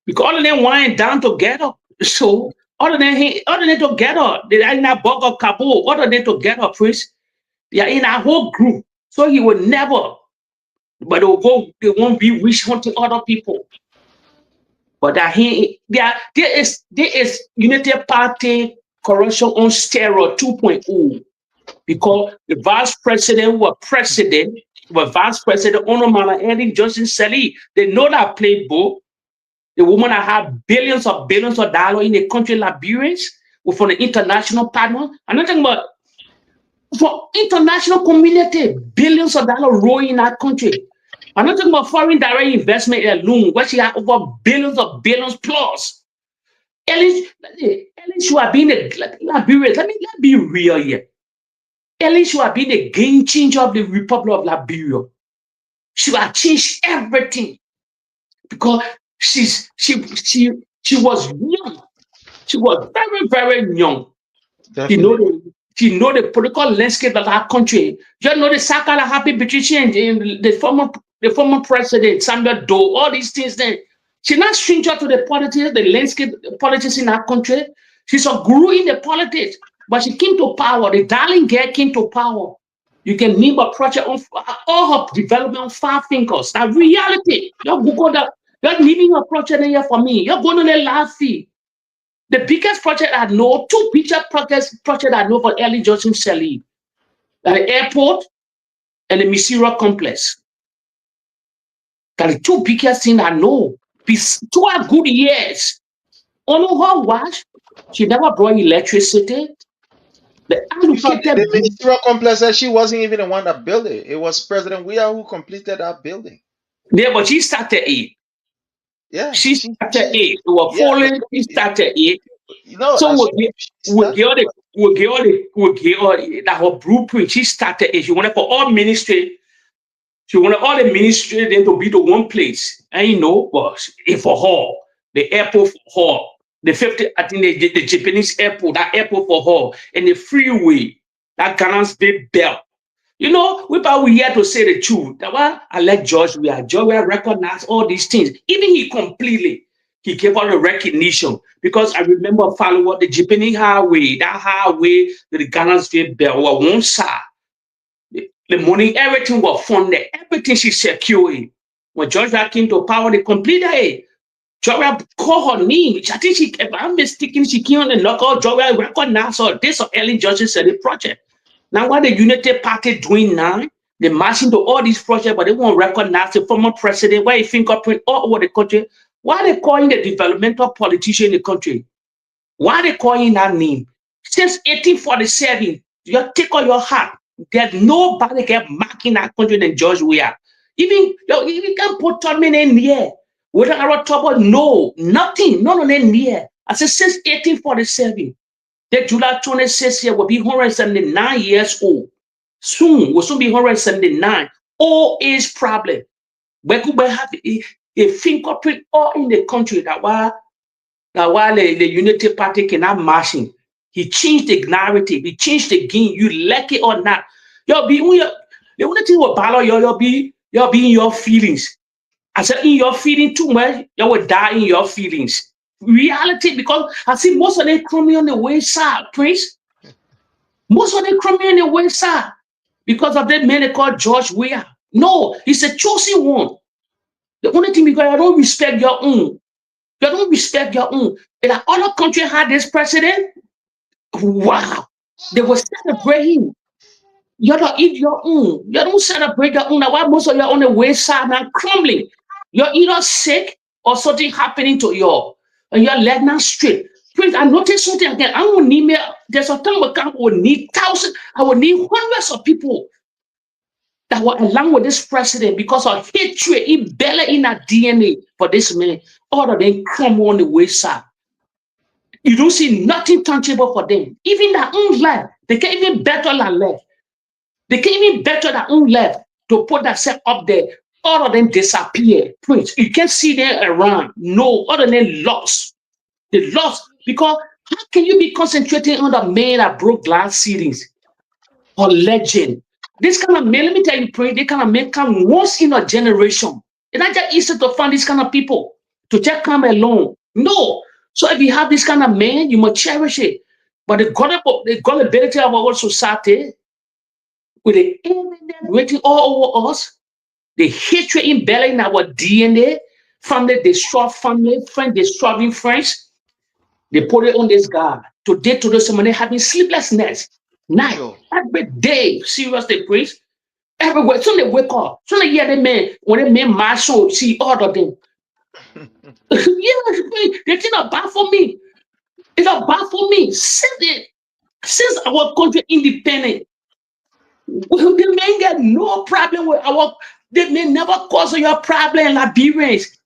K: Because all of them went down together. So all of them together, they are in a bug of Kabul, all of them together, Prince. They are in a whole group. So he would never but they won't be witch hunting other people. But there is Unity Party corruption on steroid 2.0, because the vice president was vice president Onomana Eddie Johnson Sally. They know that playbook. The woman that had billions of dollars in the country, Liberians, from the international partner. I'm not talking about for international community, billions of dollars rolling in that country. I'm not talking about foreign direct investment alone, where she had over billions plus. Ellen should have been Liberia. Let be real here. Ellen should have been the game changer of the Republic of Liberia. She would have changed everything, because she was young. She was very, very young. She know the political landscape of our country. You know the circle that happened between she and the former president, Samuel Doe, all these things then. She's not stranger to the politics, the landscape politics in our country. She's a guru in the politics, but she came to power. The darling girl came to power. You can name a project on all her development on 5 fingers. That reality. You're Google that. You're naming a project here for me. You're going to the last fee. The biggest project I know, 2 biggest projects I know for Ellie Johnson Sally, the airport and the Missouri complex. That's the 2 biggest things I know. 12 good years. On her watch, she never brought electricity.
P: The Missouri complex, she wasn't even the one that built it. It was President Weah who completed that building.
K: Yeah, but she started it.
P: Yeah,
K: she started it. We were falling. She started it.
P: You know,
K: so we'll get all that her blueprint. She started it. She wanted for all ministry. She wanted all the ministry then to be the one place. And you know, but for her, the airport for her, the 50, I think the Japanese airport, that airport for her, and the freeway, that Ghana's big belt. You know, we here to say the truth. That why I let George recognize all these things. Even he gave all the recognition, because I remember following the Japanese highway, that highway to the Ghana's big belt was one side. The money, everything was funded, everything she secured. When George came to power, they completed it. Georgia called her name. I think if I'm mistaken, she came on the knockout. Georgia recognized her. This of Ellen Johnson said the project. Now, what the Unity Party doing now? They're marching to all these projects, but they won't recognize the former president, where he fingerprint all over the country. Why are they calling the developmental politician in the country? Why are they calling that name? Since 1847, you take on your heart. There's nobody get marking that country than George Weah. Even you can put Tubman in here. Whether I trouble, no, nothing, none of them here. I said since 1847, the July 26th year will be 179 years old. Soon, will soon be 179. All age problem. We could have a fingerprint all in the country that while the Unity Party cannot marching. He changed the narrative. He changed the game. You like it or not. The only thing will bother you'll be in your feelings. I said, in your feeling too much, you will die in your feelings. Reality, because I see most of them coming on the wayside, Prince. Most of them coming on the wayside because of that man they call George Weah. No, he's a chosen one. The only thing, because I don't respect your own. You don't respect your own. And other country had this president. Wow. They will celebrate him. You don't eat your own. You don't celebrate your own. Now, why most of you are on the wayside now crumbling? You're either sick or something happening to you, and your leg not straight. Please, I noticed something again. I will need me. There's a time where I will need thousands. I will need hundreds of people that will align with this president because of hatred, imbedded in our DNA for this man. All of them crumble on the wayside. You don't see nothing tangible for them. Even their own life, they can't even better their life. They can't even better their own life to put themselves up there. All of them disappear. Prince, you can't see them around. No, all of them lost. They lost because how can you be concentrating on the man that broke glass ceilings or legend? This kind of man, let me tell you, Prince, they kind of man come once in a generation. It's not just easy to find this kind of people to just come along. No. So if you have this kind of man, you must cherish it. But the gullibility of our society, with the evidence written all over us, the hatred embedded in our DNA, family destroy family, friend destroying friends. They put it on this guy. Today, somebody having sleepless nights, night, every day, seriously, please. Everywhere, soon they wake up, soon they hear the man, when they make my soul, see all of them. Yeah, they think not bad for me. It's not bad for me. Since our country independent, they may get no problem with they may never cause your problem, Liberians.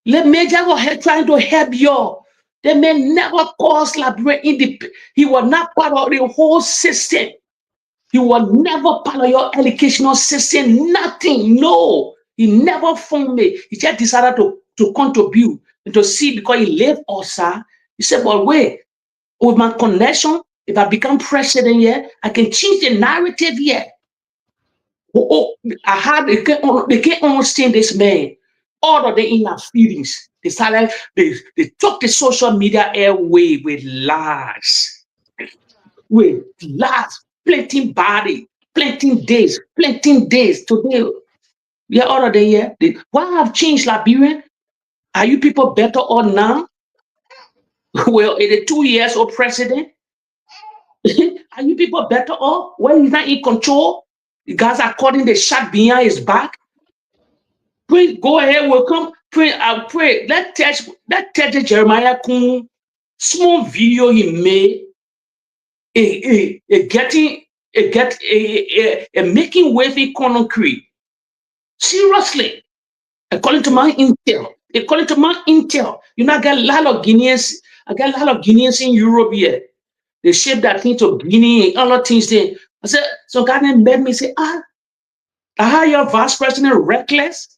K: They may just go ahead trying to help you. They may never cause Liberian independent. He was not part of the whole system. He was never part of your educational system. Nothing. No. He never formed me. He just decided to contribute and to see because he lived outside. He said, but wait, with my connection, if I become president here, I can change the narrative here. They can't understand this man. All of them in their feelings. They took the social media airway with lies. With lies, planting body, planting days today. Yeah, all of them here. Why have changed Liberian? Are you people better or now? Well, in the 2 years of president, are you people better or when he's not in control? You guys are calling the shot behind his back. Please go ahead, we'll come. I'll pray. Let's touch Jeremiah Koon small video he made. Making wave economy. Seriously, according to my intel, you know, I got a lot of Guineans. I got a lot of Guineans in Europe here. They ship that thing to Guinea and other things there. I said, so God made me say, how your vice president reckless?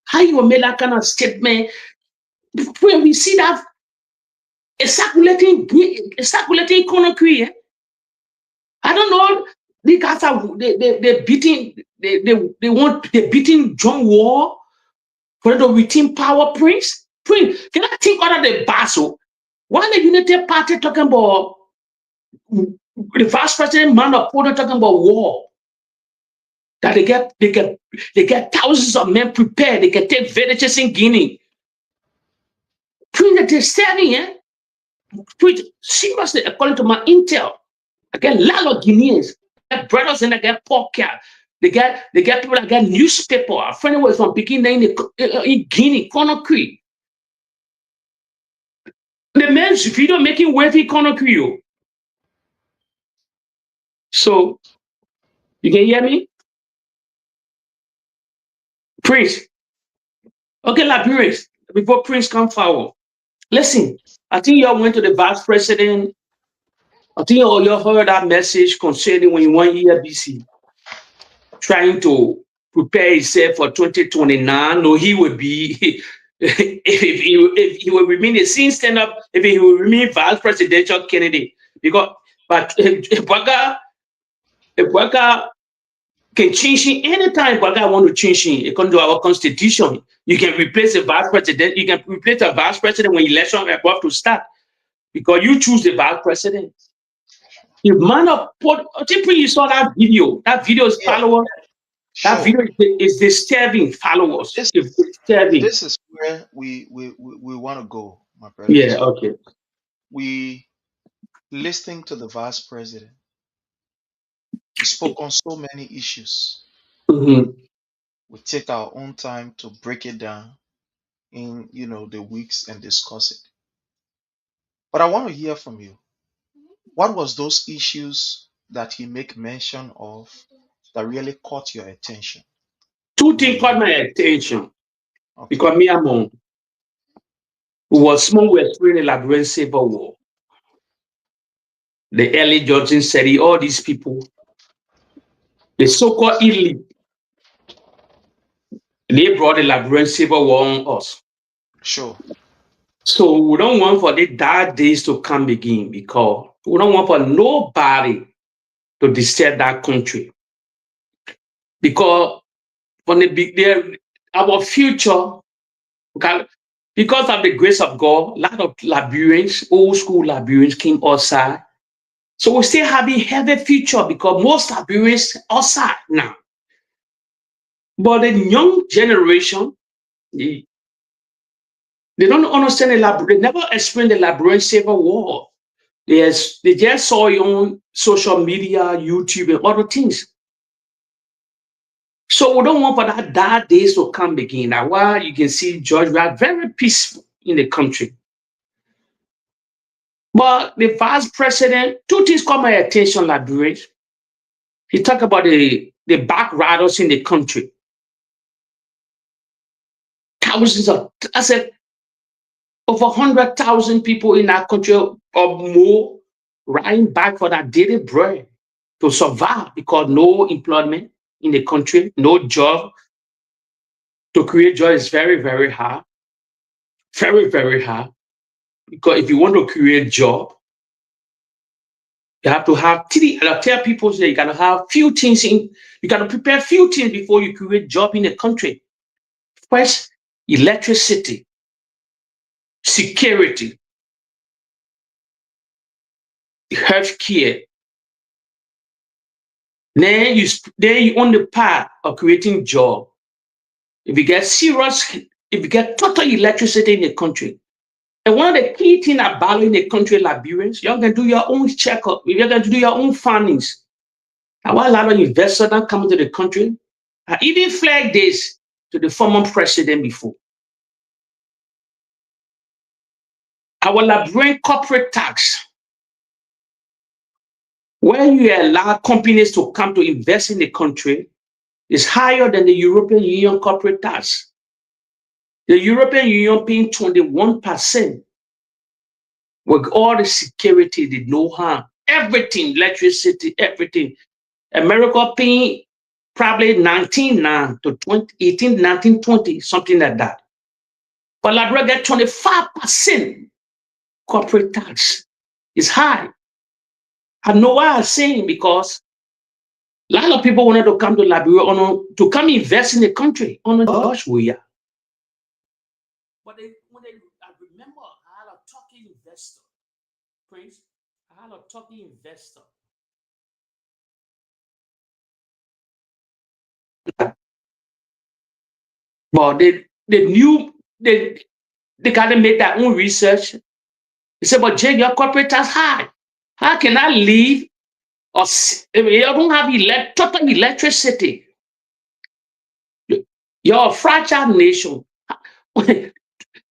K: How you made that kind of statement? When we see that it's circulating economy, I don't know. The guys are they're beating they're beating John Wall for the retain power Prince. Can I think out of the battle? Why the Unity Party talking about the vice president man of Portland talking about war? That they get thousands of men prepared. They can take villages in Guinea. Prince that they're serving, seriously, according to my intel, I get a lot of Guineans. I get brothers and I get podcast. They get people that get newspaper. A friend was from beginning in Guinea, Conakry. The man's video making wavy Conakry. So you can hear me? Prince. Okay, Liberians, before Prince come forward. Listen, I think y'all went to the vice president. I think y'all heard that message concerning when you went EFBC, trying to prepare himself for 2029. No, he would be, if he will remain a scene stand up, if he will remain vice presidential candidate. But if Boakai can change it anytime Boakai want to change it according to our constitution. You can replace the vice president. You can replace the vice president when election are about to start because you choose the vice president. If man of you saw that video. That video is followers. Sure. That video is disturbing followers.
P: This is where we want to go, my brother.
K: Yeah. Okay.
P: We listening to the vice president. We spoke on so many issues.
K: Mm-hmm.
P: We take our own time to break it down in the weeks and discuss it. But I want to hear from you. What was those issues that he make mention of that really caught your attention?
K: Two things caught my attention. Okay. Because me among was small we experiencing the Liberian Civil War. The early Johnson said all these people, the so-called elite, they brought the Liberian Civil War on us.
P: Sure.
K: So we don't want for the dark days to come again because we don't want for nobody to disturb that country. Because from the beginning, our future, because of the grace of God, a lot of Liberians, old school Liberians came outside. So we still have a heavy future because most Liberians outside now. But the young generation, they don't understand they never experienced the Liberian Civil War. They just saw it on social media, YouTube, and other things. So we don't want for that dark days to come again. Now, while you can see, George, we are very peaceful in the country. But the vice president, two things caught my attention, Liberians. He talked about the back riders in the country. Thousands of, I said, over 100,000 people in our country or more riding back for that daily bread to survive because no employment in the country, no job. To create job is very, very hard. Very, very hard. Because if you want to create job, you have to have three. I tell people that you gotta have few things in. You gotta prepare few things before you create job in the country. First, electricity, security, healthcare. Then you on the path of creating job. If you get serious, if you get total electricity in the country, and one of the key things about in the country, Liberians, you're going to do your own checkup. You're going to do your own findings. And why a lot of investors don't come into the country, I even flagged this to the former president before. Our Liberian corporate tax, when you allow companies to come to invest in the country, is higher than the European Union corporate tax. The European Union paying 21% with all the security, the know-how, everything, electricity, everything. America paying probably 19 now to 20, 18, 19, 20, something like that. But Liberia get 25% corporate tax. It's high. I know why I'm saying, because a lot of people wanted to come to Liberia to come invest in the country on the Dutch way. But I remember I had a talking investor, Prince. I had a talking investor. But they got to make their own research. They said, but Jay, your corporate tax high. How can I leave? Or you don't have total electricity. You're a fragile nation.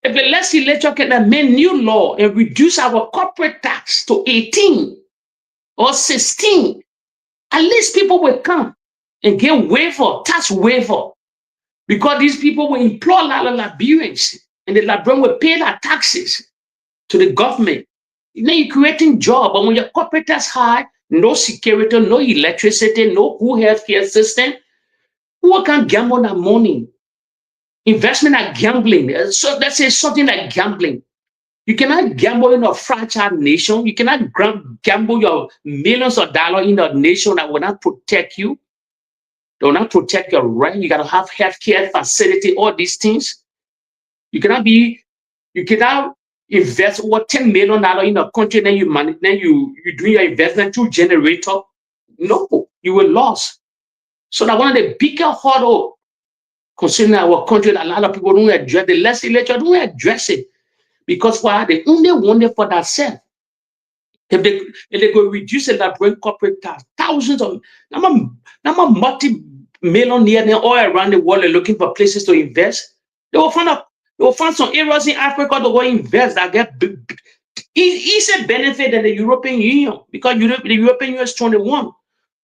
K: If the legislature can amend new law and reduce our corporate tax to 18 or 16, at least people will come and get waiver, tax waiver. Because these people will employ a lot of Liberians, and the Liberians will pay their taxes to the government. And then you're creating jobs, but when your corporate tax high, no security, no electricity, no good healthcare system, who can gamble that money? Investment are gambling. So let's say something like gambling. You cannot gamble in a fragile nation. You cannot gamble your millions of dollars in a nation that will not protect you. They will not protect your right. You gotta have healthcare facility, all these things. You cannot invest over $10 million in a country, then you do your investment through generator. No, you will lose. So that one of the bigger hurdle concerning our country that a lot of people don't address, the legislature don't address it. Because why? They only want it for themselves. If they go reduce the Liberian corporate tax, thousands of multi-millionaires all around the world are looking for places to invest. They will find some areas in Africa to go invest that get easy benefit than the European Union, because the European Union is 21.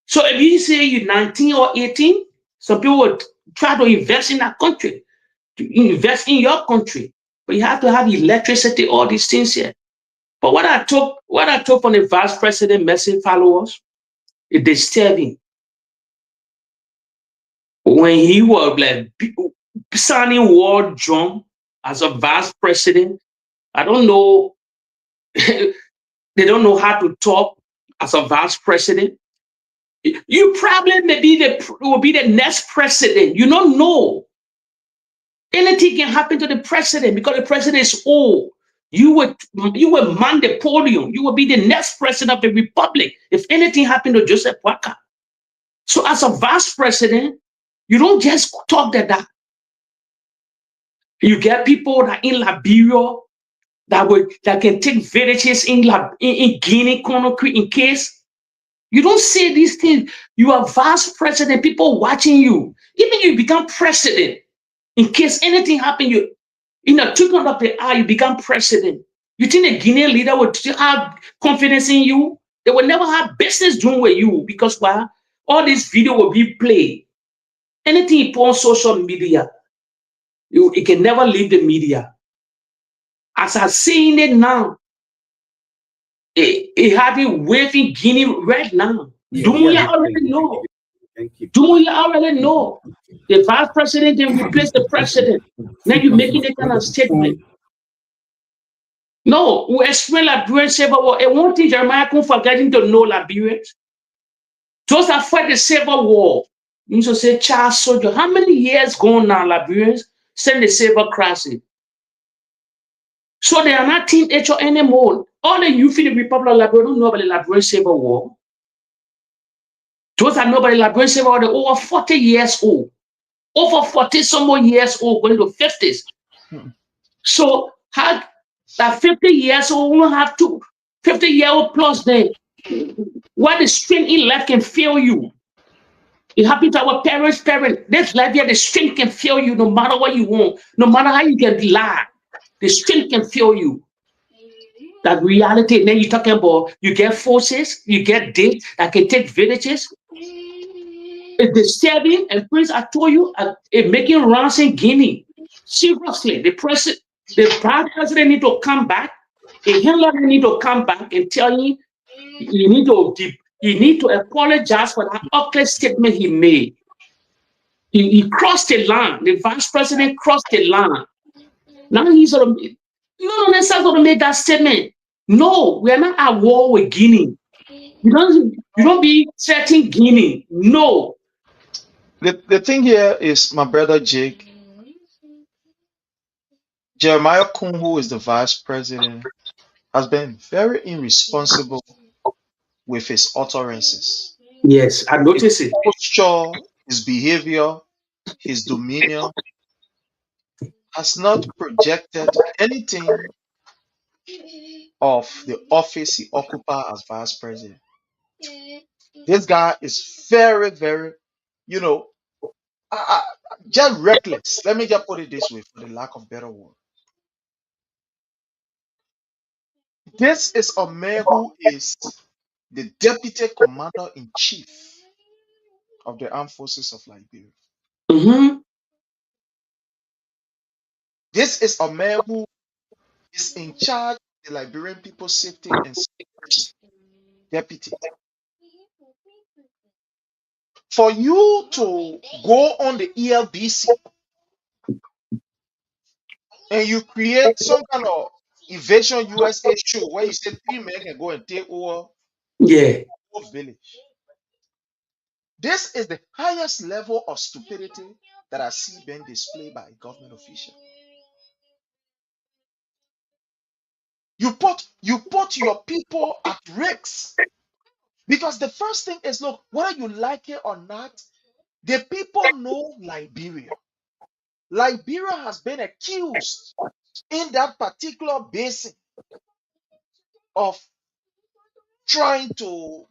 K: So if you say you're 19 or 18, some people would try to invest in that country, to invest in your country. But you have to have electricity, all these things here. But what I took from the vice president message followers is disturbing. When he was like signing war drum as a vice president, I don't know, they don't know how to talk as a vice president. You probably will be the next president. You don't know. Anything can happen to the president because the president is old. You will man the podium. You will be the next president of the republic if anything happened to Joseph Boakai. So as a vice president, You don't just talk that. You get people that in Liberia that can take villages in Guinea, Conakry, in case. You don't say these things. You are vice president, people watching you. Even you become president, in case anything happen, you in a twinkle of the eye, you become president. You think a Guinean leader would have confidence in you? They will never have business doing with you because why? All this video will be played. Anything you put on social media, it can never leave the media. As I'm saying it now, it having waving Guinea right now. Dumouya already know. Dumouya already know. The vice president can replace the president. Now you're making that kind of statement. No, we explain Liberian Civil War. And one thing Jeremiah Koon forgetting to know Liberians. Those that fight the Civil War. You should say child soldier. How many years gone now, Liberians? Send the Civil Crisis. So they are not teenagers anymore. All the youth in the Republic of Liberia don't know about the Liberian Civil War. Those that know about the Liberian Civil War, they're over 40 years old. Over 40 some more years old, going to 50s. So how that 50 years old will have to 50-year-old plus then. What the strength in life can fail you. It happened to our parents. This life here, the strength can fail you no matter what you want, no matter how you get lie. The strength can fail you. That reality, and then you're talking about you get forces, you get dates that can take villages. It's disturbing, and Prince, I told you, making runs in Guinea. Seriously, the vice president need to come back. The Hitler need to come back and tell you you need to apologize for that ugly statement he made. He crossed the line. The vice president crossed the line. Now he's sort of let's not make that statement. No, we are not at war with Guinea. You don't be threatening Guinea. No.
P: The thing here is, my brother Jake, Jeremiah Koon, who is the vice president, has been very irresponsible with his utterances.
K: Yes, I noticed it.
P: His posture, his behavior, his demeanor has not projected anything of the office he occupies as vice president. This guy is very, very, you know, just reckless. Let me just put it this way, for the lack of better word. This is a man who is the deputy commander in chief of the armed forces of Liberia.
K: Mm-hmm.
P: This is a man who is in charge of the Liberian people's safety and security. Deputy. For you to go on the ELBC and you create some kind of Invasion USA show where you say 3 men can go and take over
K: the
P: whole village. This is the highest level of stupidity that I see being displayed by a government official. You put your people at risk. Because the first thing is, look, whether you like it or not, the people know Liberia. Liberia has been accused in that particular basin of trying to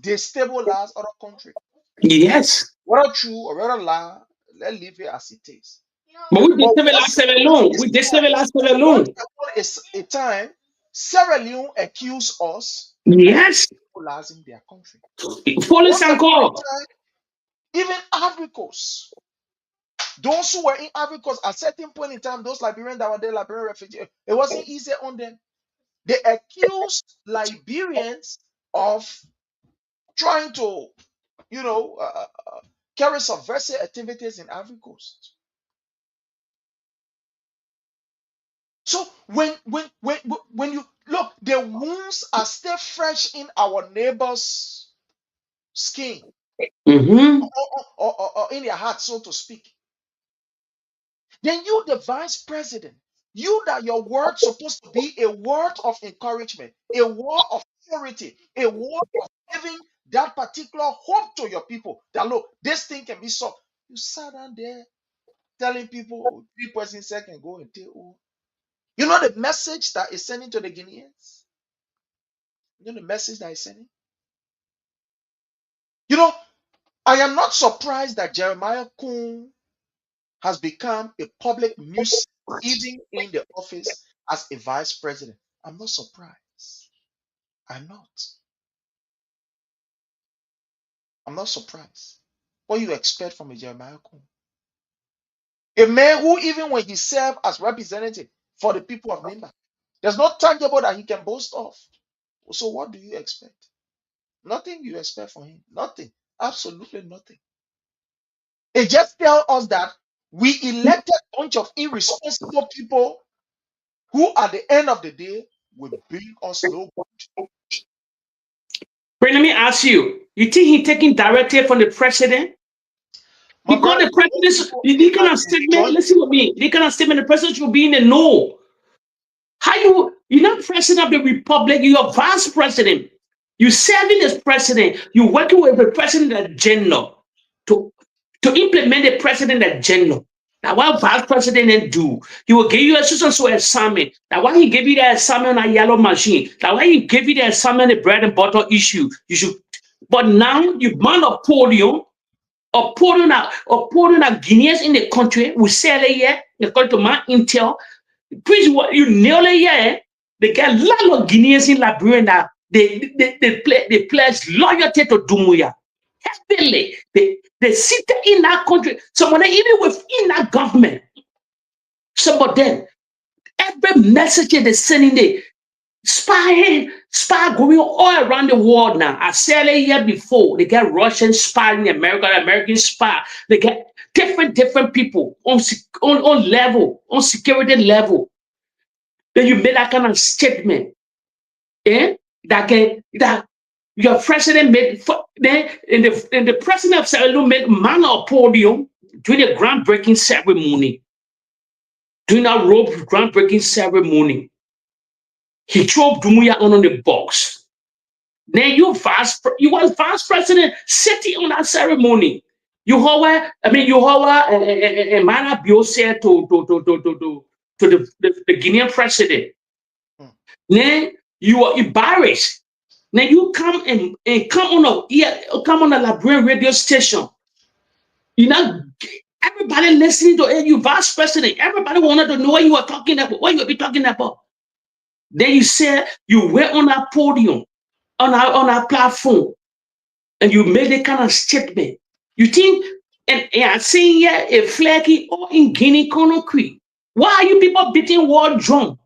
P: destabilize other countries.
K: Yes.
P: Whether true or whether lie, let's leave it as it is.
K: But we destabilize Sierra Leone.
P: It's a time Sierra Leone accused us
K: Yes.
P: of destabilizing their country.
K: Police and call.
P: Even Ivory Coast. Those who were in Ivory Coast at a certain point in time, those Liberians that were there, Liberian refugees, it wasn't easy on them. They accused Liberians of trying to, carry subversive activities in Ivory Coast. So when you look, the wounds are still fresh in our neighbors' skin, or in their heart, so to speak. Then you, the vice president, you that your word supposed to be a word of encouragement, a word of authority, a word of giving that particular hope to your people that look, this thing can be solved. You sat down there telling people 3% can go and take over. You know the message that is sending to the Guineans? You know the message that is sending? You know, I am not surprised that Jeremiah Koon has become a public nuisance, even in the office as a vice president. I'm not surprised. I'm not. I'm not surprised. What you expect from a Jeremiah Koon? A man who, even when he served as representative for the people of Nimba, there's no tangible that he can boast of. So what do you expect? Nothing you expect from him. Nothing. Absolutely nothing. It just tells us that we elected a bunch of irresponsible people who, at the end of the day, will bring us no good.
K: But let me ask you, you think he taking directive from the president?
P: My
K: Because
P: brother,
K: the president, the kind of statement, listen to me, the kind of statement the president should be in the know. How you're not president of the republic, you're vice president. You serving as president, you're working with the president agenda to implement the president agenda. Now, what vice president do? He will give you a so assignment. Now, why he give you the assignment on a yellow machine? Now, why he give you the assignment the bread and butter issue? You should, but now you man a podium or putting a Guineans in the country. We sell it here according to my intel. Please, what you nail it here. They get a lot of Guineans in Liberia. They pledge loyalty to Dumuya. Heavily, they sit in that country. Some of them even within that government. Some of them, every message they're sending, they spy going all around the world now. I said it here before. They get Russian spy in America, American spy. They get different people on level, on security level. Then you make that kind of statement, that your president made. Then in the president of Sierra Leone made man of podium during the groundbreaking ceremony. During that rope groundbreaking ceremony, he threw Dumuya on the box. Then you was vice president sitting on that ceremony. You heard Mana Bio said to the Guinean president. Then you were embarrassed. Then you come on a Liberian radio station. You know, everybody listening to you, vice president. Everybody wanted to know what you were talking about, what you be talking about. Then you said you went on a podium, on our platform, and you made a kind of statement. You think, and I'm saying here a flaggy or in Guinea Conakry. Why are you people beating war drum?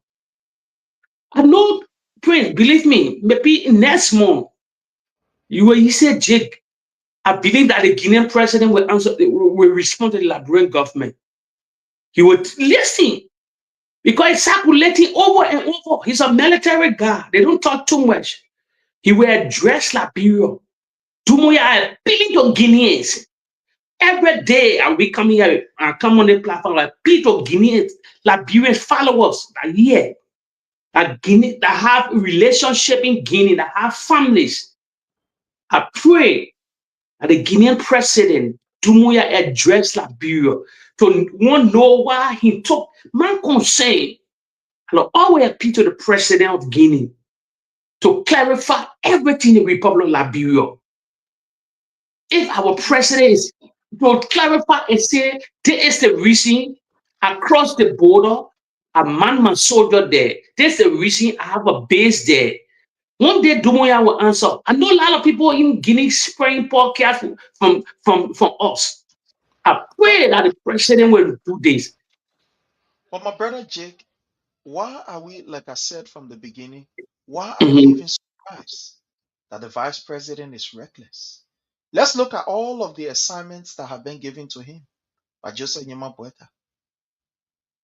K: I know, Prince, believe me, maybe next month, you said, Jake, I believe that the Guinean president will respond to the Liberian government. He would listen because he's circulating over and over. He's a military guy. They don't talk too much. He will address Liberia. Dumuya appealing to Guineans. Every day, and we come here and come on the platform, like appeal to Guineans, Liberian followers that here, that Guinea, that have a relationship in Guinea, that have families. I pray that the Guinean president, Dumuya, address Liberia to want to know why he took my concern. I always appeal to the president of Guinea to clarify everything in the Republic of Liberia. If our president is to clarify and say this is the reason across the border, a man soldier there. This is the reason I have a base there. One day Dumuya will answer. I know a lot of people in Guinea spraying podcasts from us. I pray that the president will do this.
P: But my brother Jake, why are we, like I said from the beginning, why are we even surprised that the vice president is reckless? Let's look at all of the assignments that have been given to him by Joseph Nyema Boeta.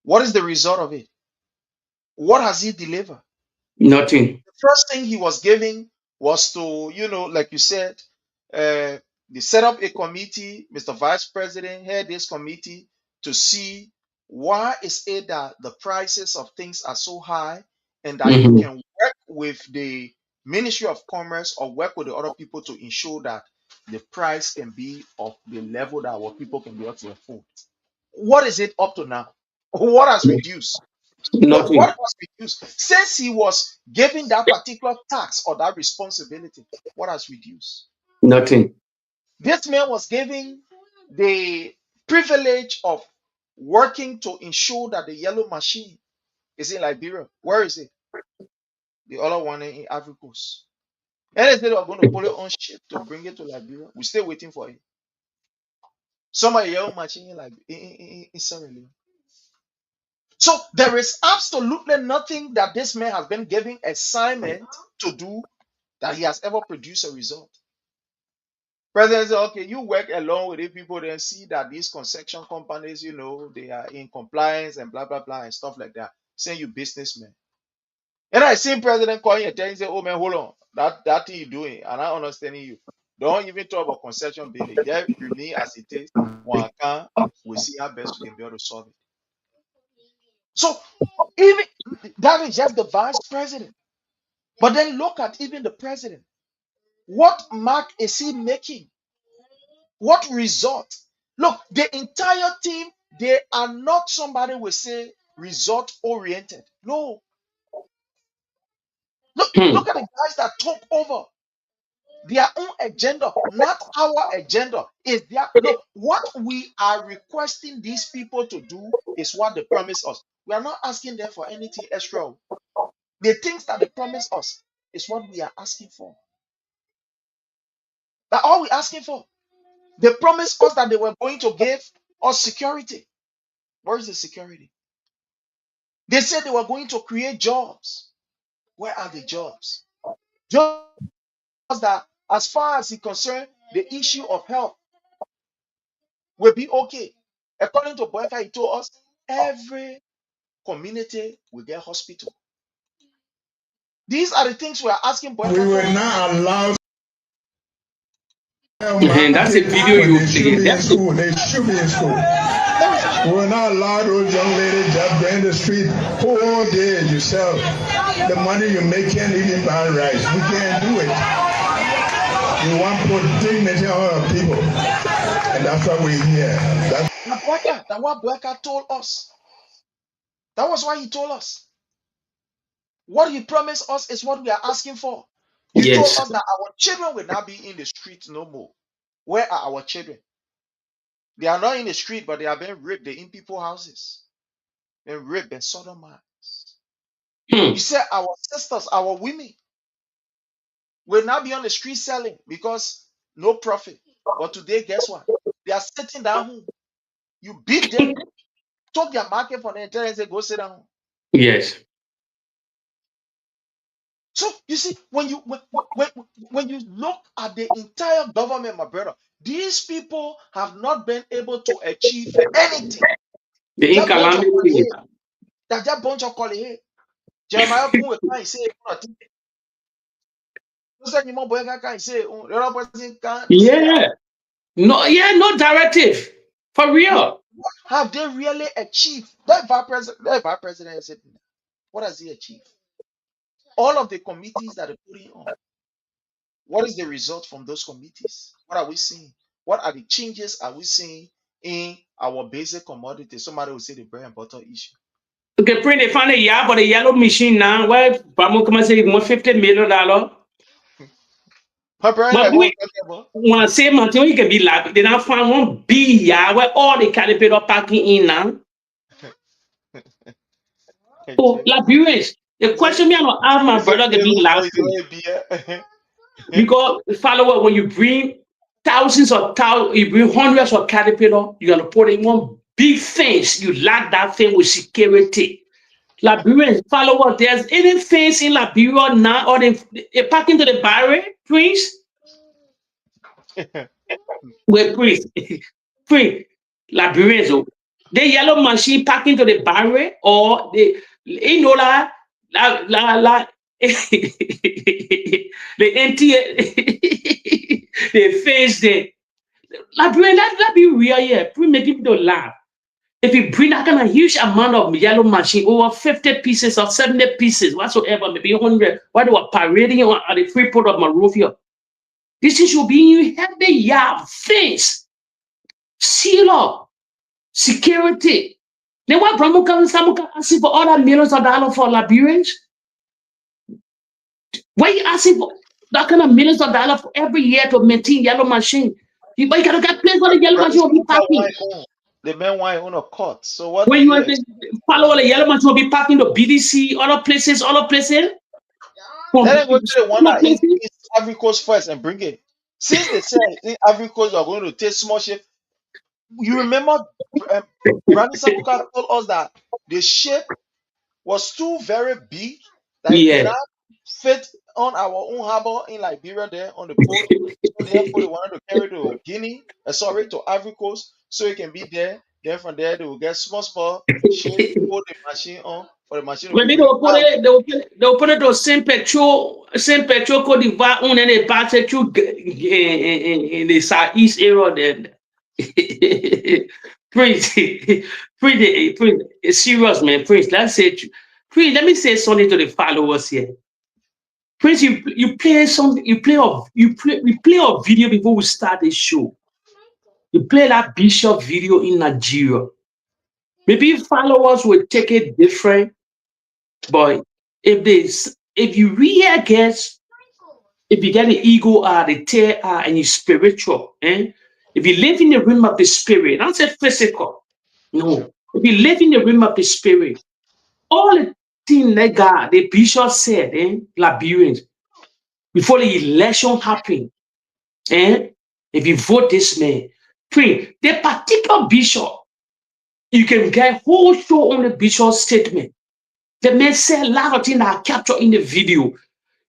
P: What is the result of it? What has he delivered?
K: Nothing.
P: The first thing he was giving was to, like you said, they set up a committee. Mr. Vice President head this committee to see why is it that the prices of things are so high, and that you can work with the Ministry of Commerce or work with the other people to ensure that the price can be of the level that our people can be able to afford. What is it up to now? What has reduced? No,
K: Nothing.
P: what was reduced? Since he was given that particular tax or that responsibility, what has reduced?
K: Nothing.
P: This man was given the privilege of working to ensure that the yellow machine is in Liberia. Where is it? The other one in Ivory Coast. And they said they were going to put it on ship to bring it to Liberia. We're still waiting for it. Some of the yellow machine in, in Sierra Leone. So there is absolutely nothing that this man has been given assignment to do that he has ever produced a result. President said, okay, you work along with the people, then see that these construction companies, they are in compliance and blah, blah, blah, and stuff like that. Saying you businessmen. And I seen President calling you and say, oh man, hold on. That thing you're doing, and I'm understanding you. Don't even talk about concession building. Just remain as it is. One can, we see how best we can be able to solve it. So even that is just the vice president. But then look at even the president. What mark is he making? What result? Look, the entire team, they are not somebody will say result oriented. No. Look at the guys that took over. Their own agenda, not our agenda. Is their no, what we are requesting these people to do is what they promise us. We are not asking them for anything extra. The things that they promise us is what we are asking for. That's all we're asking for. They promised us that they were going to give us security. Where is the security? They said they were going to create jobs. Where are the jobs? Jobs that, as far as it concerns the issue of health, will be okay. According to Boakai, he told us every community will get hospital. These are the things we are asking Boakai.
M: We will not allow.
K: And that's a video you play.
M: They should be in school. We will not allow those young ladies just go in the street whole day yourself. The money you make can't even buy rice. We can't do it. We want to put dignity on our people. And that's why we're here. That's
P: what Boakai told us. That was why he told us. What he promised us is what we are asking for. He told us that our children will not be in the streets no more. Where are our children? They are not in the street, but they are being raped. They're in people's houses. Being raped and sodomized. You said our sisters, our women, will not be on the street selling because no profit. But today, guess what? They are sitting down home. You beat them, took their market for them, and say, go sit down home.
K: Yes.
P: So you see, when you look at the entire government, my brother, these people have not been able to achieve anything.
K: The calamity.
P: That bunch of colleagues. Jeremiah can say
K: yeah. No directive. For real.
P: What have they really achieved? That vice president said, what has he achieved? All of the committees that are putting on. What is the result from those committees? What are we seeing? What are the changes are we seeing in our basic commodities? Somebody will say the bread and butter issue.
K: Okay, print they find but the yellow machine now. Where Bamo come say $50 million. But we want to say you can be like they now find one big where all the caterpillar packing in now. Oh, Liberians. The question me I don't ask my brother can be like because follow when you bring you bring hundreds of caterpillar, you gotta put in one big fence. You lock that thing with security. Liberians, follow up. There's any fence in Liberia now, or they pack into the barrier, Prince? Wait, Prince. Prince, Liberians, the yellow machine pack into the barrier, or the the empty the face there. Liberian, that be real, yeah. Prince make people laugh. If you bring that kind of huge amount of yellow machine, over 50 pieces or 70 pieces, whatsoever, maybe 100, while they were parading at the free port of Monrovia, This is should be in head the yard, fence, seal up, security. Then what Bramuka asking for other millions of dollars for Liberians? Why you asking for that kind of millions of dollars every year to maintain yellow machine? You gotta get place for the yellow machine will be parking.
P: The man want on a cut. So what
K: When
P: do
K: you
P: you
K: want to follow the yellow machine will be parking the BDC, other places.
P: Let them go to the one that in Ivory Coast first and bring it. Since they said in Ivory Coast are going to take small ship, you remember Granny Sabuka told us that the ship was too very big that it could
K: Yeah.
P: not fit on our own harbor in Liberia there on the port. So therefore they wanted to carry to Guinea, to Ivory Coast, so it can be there. Then from there they will get small ship, put the machine on for the machine to be
K: Maybe
P: ready.
K: they'll put it to Saint Petrol Cote d'Ivoire on and they pass it through in the southeast area then. Prince, it's serious, man. Prince, let's say, Prince, let me say something to the followers here. Prince, you play something, we play a video before we start the show. You play that Bishop video in Nigeria. Maybe followers will take it different, but if you really guess, if you get the ego the tear and you're spiritual, if you live in the realm of the spirit, not say physical, no. If you live in the realm of the spirit, all the things that God, the bishop said, Liberians, before the election happened, if you vote this man, pray, the particular bishop, you can get whole show on the bishop's statement. The man said a lot of things that are captured in the video.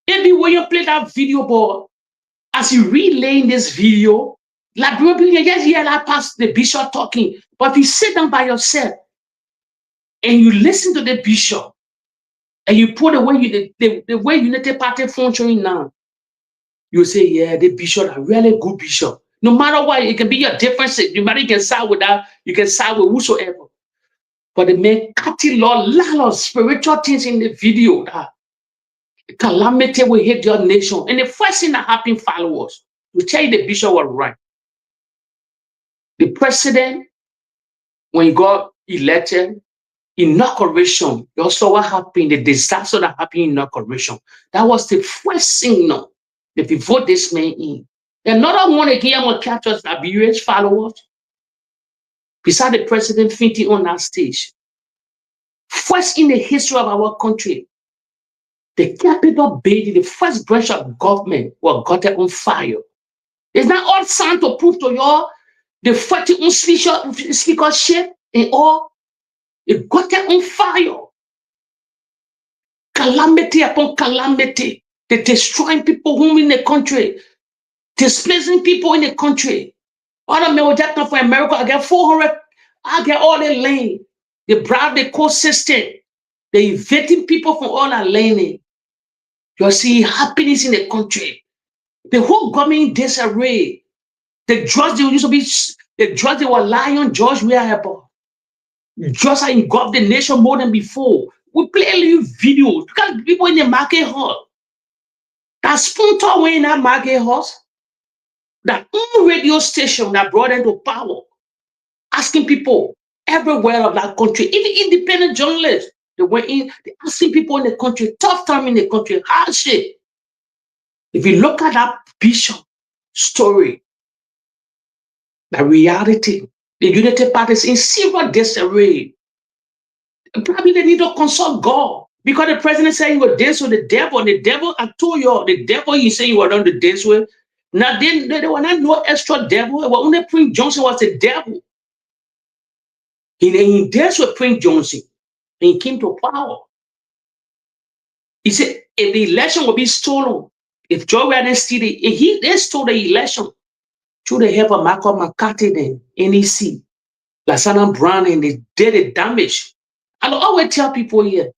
K: Maybe when you play that video, but as you relay in this video, like you just hear that past the bishop talking, but if you sit down by yourself and you listen to the bishop and you put the way United Party functioning now, you say, yeah, the bishop are really good bishop. No matter what, it can be your difference. No matter you can side with that, you can side with whosoever. But the man cutting a lot of spiritual things in the video that calamity will hit your nation. And the first thing that happened, followers, we tell you the bishop was right. The president, when he got elected, inauguration, you saw what happened, the disaster that happened in inauguration. That was the first signal that we vote this man in. Another one again, I'm going to capture Liberians followers. Beside the president fainting on that stage. First in the history of our country, the Capitol building, the first branch of government was got on fire. It's not all sign to prove to y'all the 41 speakership and all. It got on fire. Calamity upon calamity. They're destroying people who in the country, displacing people in the country. Other men will just come from America. I get 400. I get all the land. They bribe the court system. They're evicting people from all that land. You'll see happiness in the country. The whole government disarray. The drugs they used to be, the drugs they were lying on George Weah. Just like engulfed the nation more than before. We play a little videos. Because people in the market hall. That sponsor were in that market house. That radio station that brought them to power. Asking people everywhere of that country, even independent journalists, they were in, they asking people in the country, tough time in the country, hardship. If you look at that bishop story, the reality, the United Party is in serious disarray. Probably they need to consult God. Because the president said he would dance with the devil. And the devil, I told you, the devil he said you were on the dance with. Now, there were not no extra devil. It was only Prince Johnson was the devil. He danced with Prince Johnson. And he came to power. He said, if the election will be stolen, if Joe Biden steal it, if they stole the election through the help of Michael McCarthy then, NEC, Lasana Brown, and they did the damage. I always tell people here,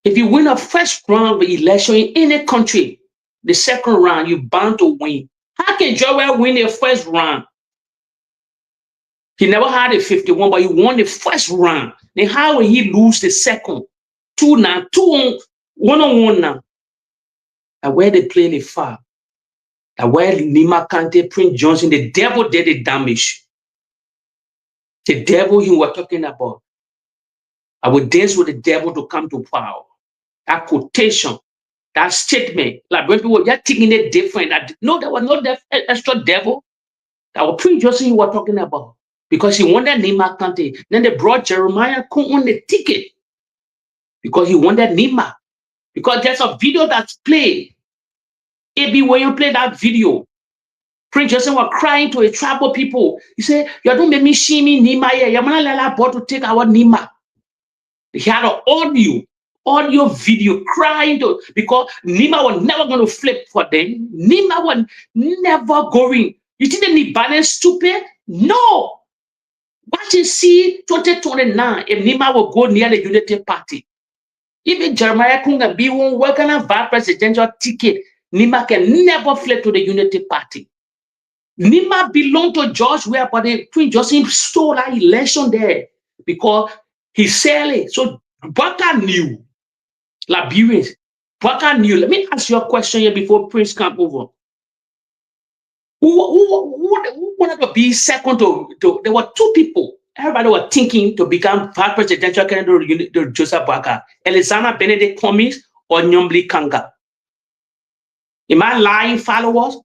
K: if you win a first round of election in any country, the second round, you're bound to win. How can Joe Biden win the first round? He never had a 51, but he won the first round. Then how will he lose the second? 2-1 now. And where they play the far. That where Nima Kante, Prince Johnson, the devil did the damage. The devil he was talking about. I would dance with the devil to come to power. That quotation, that statement, like when people were just thinking it different. No, there was no extra devil. That was Prince Johnson he was talking about. Because he wanted Nima Kante. Then they brought Jeremiah Koon on the ticket. Because he wanted Nima. Because there's a video that's played. AB William played that video. Prince Johnson was crying to a tribal people. He said, you don't make me see me Nima here. You're not allowed to take our Nima. He had an audio video crying to, because Nima was never going to flip for them. Nima was never going. You think the Liberians stupid? No. What you see 2029 if Nima will go near the Unity Party? Even Jeremiah Kunga be one working on vice presidential ticket, Nima can never flip to the Unity Party. Nima belonged to George where, but the Prince Joseph stole that election there because he sell it. So Boakai knew. Liberians. Boakai knew. Let me ask you a question here before Prince come over. Who wanted to be second to there were two people. Everybody was thinking to become vice presidential candidate to Joseph Boakai. Alexander Benedict Cummings or Nyambli Kanga. Am I lying, followers?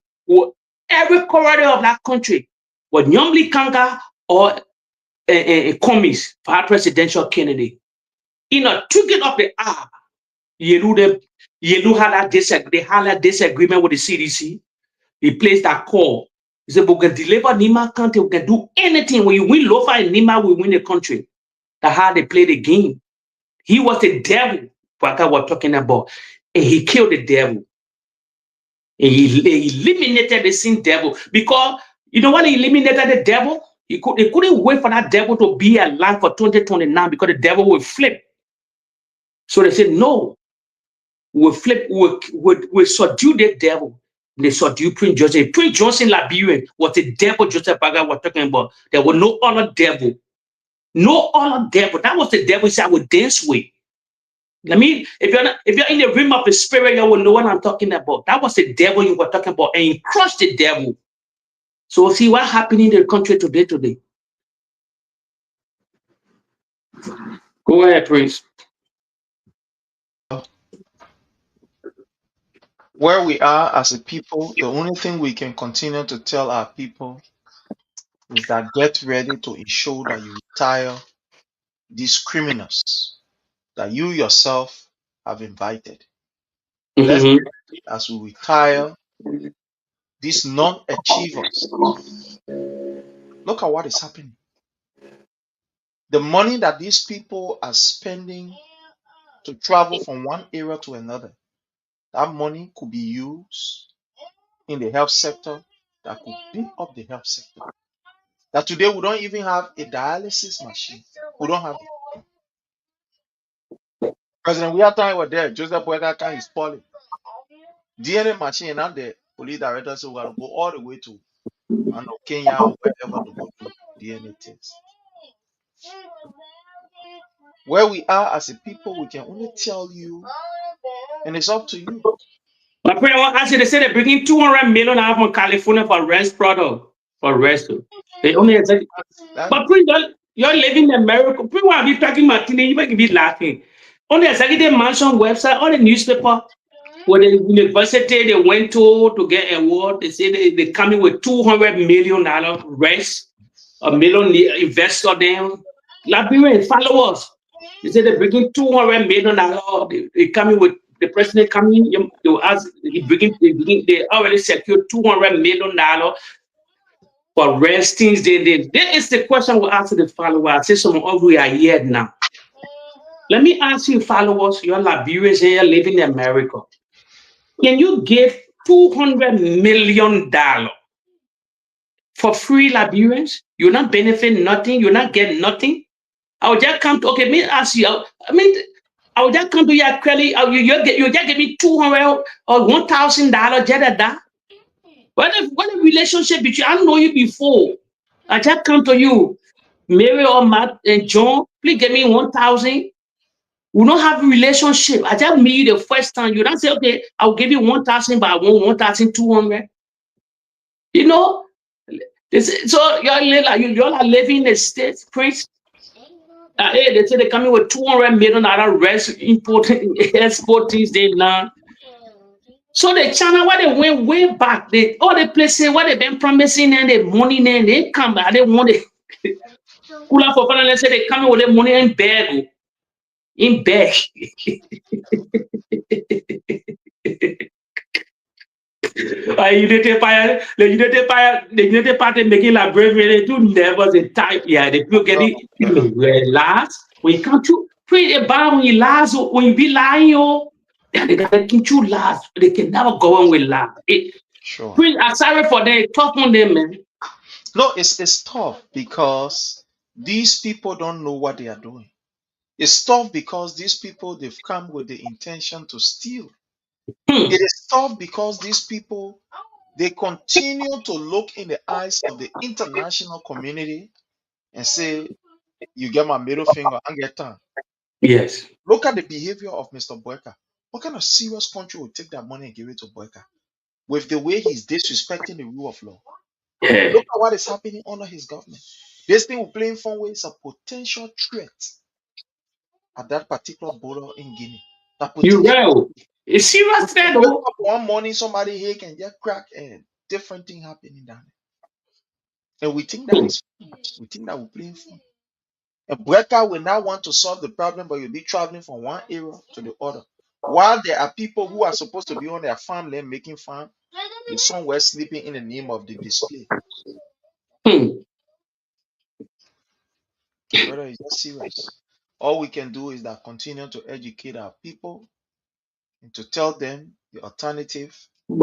K: Every corridor of that country was Nyambli Kanga or Cummings, vice presidential candidate. In a ticket of the hour, Yelu had that disagreement with the CDC. He placed that call. He said, we can deliver Nima Kante, we can do anything. When you win Lofa and Nima, we win the country. That's how they play the game. He was the devil, Boakai was talking about. And he killed the devil. And he eliminated the sin devil. Because, you know when he eliminated the devil? They couldn't wait for that devil to be alive for 2029 because the devil will flip. So they said, no, we'll flip, we'll subdue the devil. They subdue Prince Joseph. Prince Johnson Liberian was the devil Joseph Boakai was talking about. There was no other devil. No other devil. That was the devil he said I would dance with. I mean, if you're in the realm of the spirit, you will know what I'm talking about. That was the devil you were talking about, and he crushed the devil. So see what happened in the country today. Go ahead, Prince.
P: Where we are as a people, the only thing we can continue to tell our people is that get ready to ensure that you retire these criminals that you yourself have invited. Let's as we retire these non-achievers. Look at what is happening. The money that these people are spending to travel from one area to another, that money could be used in the health sector that could build up the health sector. That today we don't even have a dialysis machine. We don't have it. President Wiatani was there. Joseph Boakai is spoiling. DNA machine and the police director said we got to go all the way to Kenya or wherever to go do DNA tests. Where we are as a people, we can only tell you, and it's up to you.
K: My friend, actually, they say they're bringing $200 million out from California for rest product. For rest. They only exactly. But you're living in America. People want to be talking Martini, you might be laughing. On the executive mansion website, on the newspaper, where the university they went to get an award, they say they coming with $200 million rest, $1 million investor them. Liberian followers. They say they're bringing $200 million. They coming with the president coming. They ask. They already secured $200 million for restings. There is the question we ask the followers. I say some of we are here now. Let me ask you, followers. You're Liberians here living in America. Can you give $200 million for free Liberians? You're not benefiting nothing. You're not getting nothing. I would just come to, okay, let me ask you, I would just come to your credit, you just give me $200 or $1,000, just that. What a relationship between, I don't know you before. I just come to you, Mary or Matt and John, please give me 1,000. We don't have a relationship. I just meet you the first time. You don't say, okay, I'll give you 1,000, but I want 1,200. You know, so y'all are living in the States, Prince. Hey, they say they coming with $200 million rest importing export things they now. So the China, why they went way back, all the places where they've been promising and the money, and they come back, they want it. Kula for fun, let's say they coming with the money in bag. In bag. The United Party making like bravery, do never the type, yeah, the people get it last. When you come to pray about when you last, when you be lying, they gotta keep you last. They can never go on with lie.
P: Sure.
K: I'm sorry for them, tough on them, man.
P: No, it's tough because these people don't know what they are doing. It's tough because these people, they've come with the intention to steal. It is tough because these people, they continue to look in the eyes of the international community and say, you get my middle finger and get time.
K: Yes.
P: Look at the behavior of Mr. Boakai. What kind of serious country would take that money and give it to Boakai? With the way he's disrespecting the rule of law.
K: Yeah.
P: Look at what is happening under his government. This thing we're playing fun with is a potential threat at that particular border in Guinea.
K: You real. It's serious threat, though.
P: One morning, somebody here can get cracked and different thing happening down there. And we think that is fun. We think that we're playing fun. A breaker will now want to solve the problem, but you'll be traveling from one area to the other. While there are people who are supposed to be on their farmland making farm, they're somewhere sleeping in the name of the display. Brother, it's just serious. All we can do is that continue to educate our people and to tell them the alternative.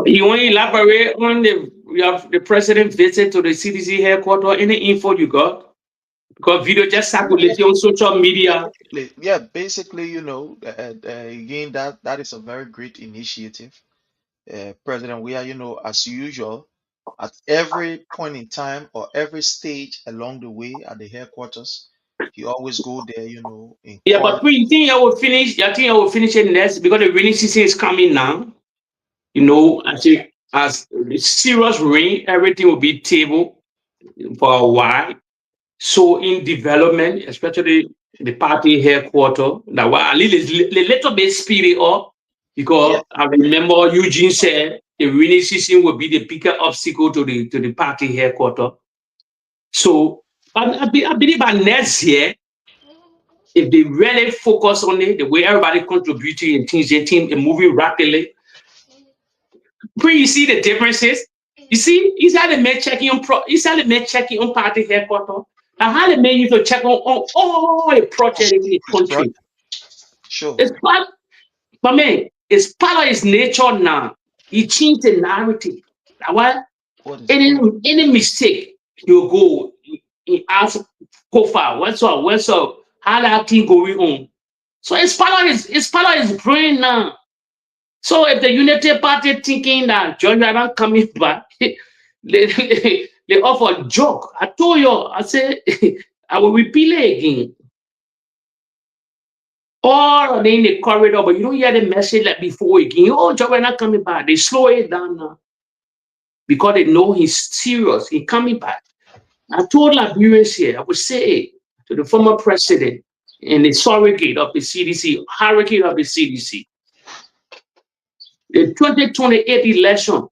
K: You want to elaborate on the president visit to the CDC headquarters? Any info you got? Because video just circulating on social media.
P: Yeah, basically, again, that is a very great initiative. President, we are, as usual, at every point in time or every stage along the way at the headquarters, he always go there,
K: Yeah, but you think I will finish? I think I will finish it next because the rainy season is coming now. I think as the serious rain, everything will be table for a while. So in development, especially the party headquarters, that was at least a little bit speedy up because I remember Eugene said the rainy season will be the bigger obstacle to the party headquarters. So I believe by next year, if they really focus on it, the way everybody contributing and things, the team and moving rapidly, you see the differences. You see, he's had a man checking on party headquarters. And how the man used to check on all the projects in the country.
P: Sure.
K: It's part, but man, it's part of his nature now. He changed the narrative. What? Any mistake, he'll go. He ask Koffa, what's up? How that thing going on? So it's part of his brain now. So if the Unity Party thinking that Georgia not coming back, they offer a joke. I told you, I said, I will repeat it again. Or they in the corridor, but you don't hear the message like before again. Oh, Georgia not coming back. They slow it down now. Because they know he's serious. He's coming back. I told Liberians here, I would say to the former president and the surrogate of the CDC, hierarchy of the CDC, the 2028 election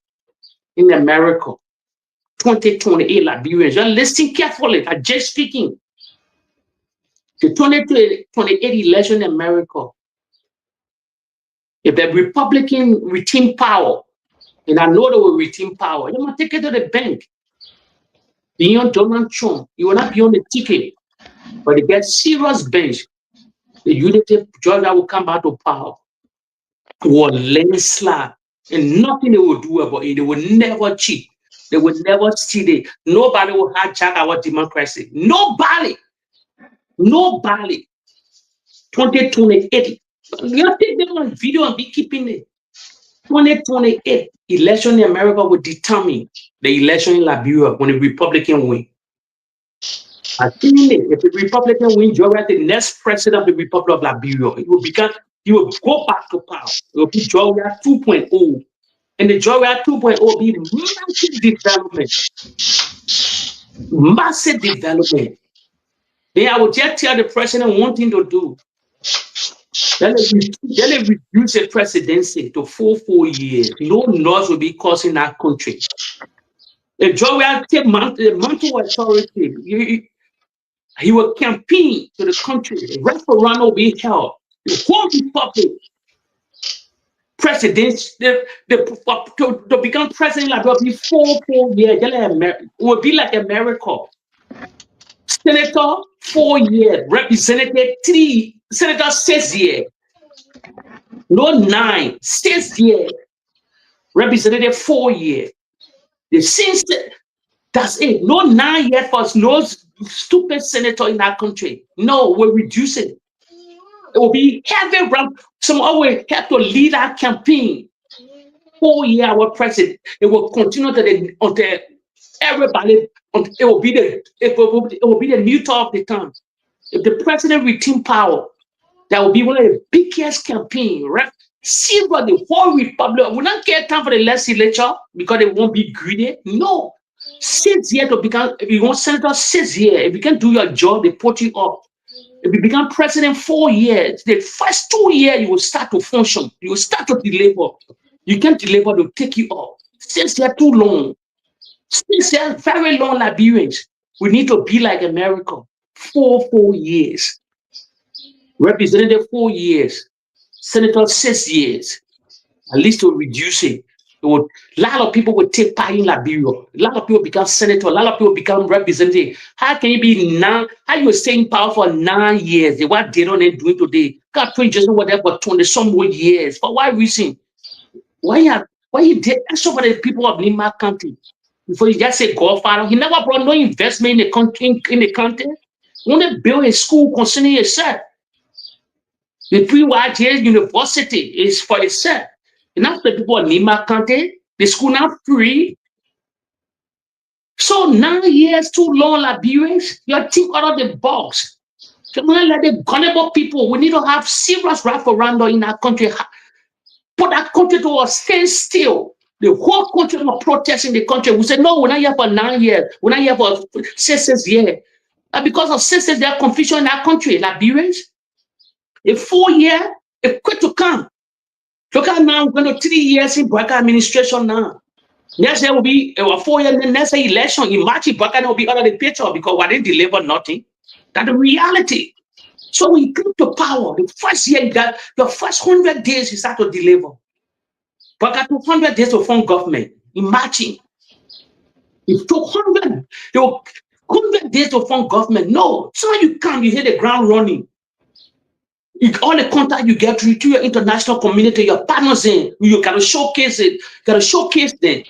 K: in America, 2028 Liberians, you're listening carefully. I'm just speaking. The 2028 election in America, if the Republican retain power, and I know they will retain power, you must take it to the bank. Beyond Donald Trump, you will not be on the ticket, but they get serious bench. The Unity Georgia will come back to power. Will landslide, and nothing they will do about it. They will never cheat. They will never steal it. Nobody will hijack our democracy. Nobody. 2028. You take them on video and be keeping it. 2028 election in America will determine the election in Liberia when the Republican win. I think if the Republican win, Georgia, the next president of the Republic of Liberia, he will go back to power. It will be Georgia 2.0. And the Joya 2.0 will be massive development. Massive development. Then I will just tell the president one thing to do. Then they reduce the presidency to 4 years. No laws will be caused in that country. The Joya take the mantle authority. He will campaign to the country. The referendum will be held. The whole republic, presidents, to become president like will be 4 years. It will be like America. Senator 4 years, representative 3, senator 6 years. No 9, 6 years. Representative 4 years. The since that's it. No 9 years for no stupid senator in that country. No, we're reducing it. It will be heavy round. Some always have to lead our campaign. 4 years, our president. It will continue until everybody. It will be the new talk of the time. If the president retain power, that will be one of the biggest campaign. Right? See what the whole republic. We don't get time for the legislature because they won't be greedy. No. 6 years to become. If you want senator 6 years, if you can do your job, they put you up. If you become president 4 years, the first 2 years you will start to function. You will start to deliver. You can't deliver, they'll take you up. 6 years too long. 6 years very long, Liberians. We need to be like America. 4 years. Representative 4 years. Senator 6 years. At least to reduce it. A lot of people will take part in Liberia. A lot of people become senator. A lot of people become representative. How can you be now? How you stay in power for 9 years? What they don't doing today? God pray just whatever for 20 some more years. For what reason? Why you did so for the people of Lima County? Before you just say Godfather, he never brought no investment in the country. Only build a school concerning itself. The pre-YJ University is for itself. And after the people of Lima County, the school now free. So 9 years too long, Liberians. You think out of the box. You don't let the gullible people. We need to have serious referendum in our country. Put that country to a standstill. The whole country will protest in the country. We say, no, we're not here for 9 years. We're not here for 6 years. And because of 6 years, there's confusion in our country. Liberians, a 4 year, it's quick to come. Look at now, we're going to 3 years in Boakai administration now. Next year will be 4 years, the next election. In March, Boakai will be out of the picture because we didn't deliver nothing. That's the reality. So when you come to power, the first year, the first 100 days, you start to deliver. Boakai took 100 days to form government. Imagine. It took 100 days to form government. No, so you come, you hit the ground running. All the contact you get through to your international community, your partners in, you gotta showcase it, gotta showcase them.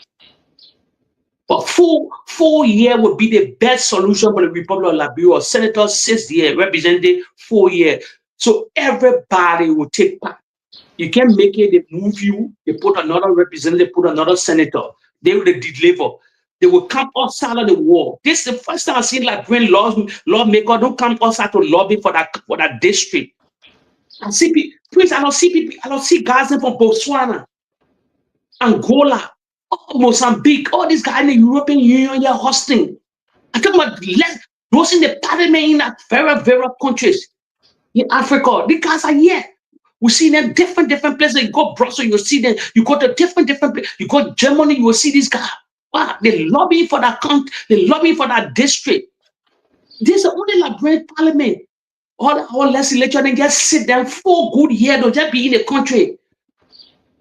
K: But 4 years would be the best solution for the Republic of Liberia. Senator 6 years, representative 4 years. So everybody will take part. You can't make it, they move you, they put another representative, put another senator. They will deliver. They will come outside of the war. This is the first time I've seen Liberian lawmakers don't come outside to lobby for that district. I see people, please, I don't see guys from Botswana, Angola, Mozambique, all these guys in the European Union, they're hosting. I'm talking about those in the parliament in that very, very countries in Africa. These guys are here. We see them different places. You go Brussels, you see them. You go to different places. You go Germany, you will see these guys. Wow, they lobby for that country. They lobby for that district. This is only Liberian parliament. All legislature, they just sit down 4 good years. They'll just be in the country.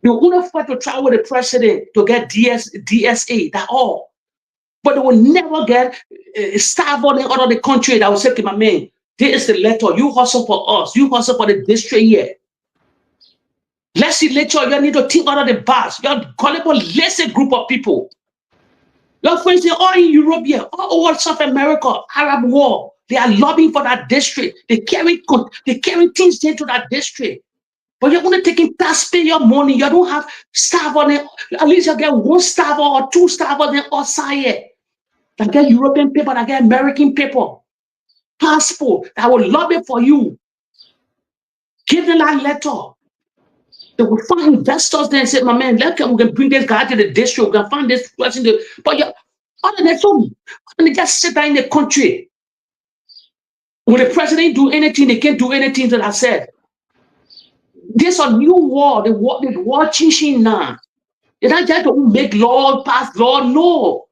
K: They won't fight to try with the president to get DSA, that all. But they will never get starved out of the country that will say, my man, this is the letter. You hustle for us. You hustle for the district here. Legislature, you need to think out of the box. You're gullible, lesser group of people. Your friends, they're all in Europe here, all over South America, Arab war. They are lobbying for that district. They carry things into that district. But you're going to take taxpayer money. You don't have staff on it. At least you get 1 staff or 2 staff on it outside here. That get European paper, that get American paper. Passport, that will lobby for you. Give them that letter. They will find investors there and say, my man, we can bring this guy to the district, we can find this person. But yeah, other than that, they just sit there in the country. When the president do anything, they can't do anything that I said. There's a new war, the war changing now. It's not just to make law, pass law, no.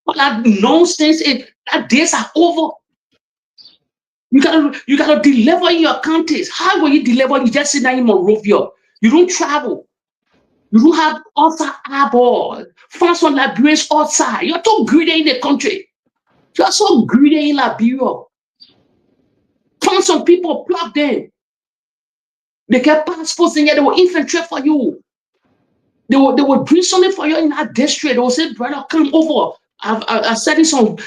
K: But that nonsense, that days are over. You gotta deliver in your counties. How will you deliver? You just sit down in Monrovia. You don't travel. You don't have outside eyeball. Find some Liberians outside. You're too greedy in the country. You're so greedy in Liberia. Find some people, plug them. They get passports in here, they will infiltrate for you. They will bring something for you in that district. They will say, brother, come over. I've setting some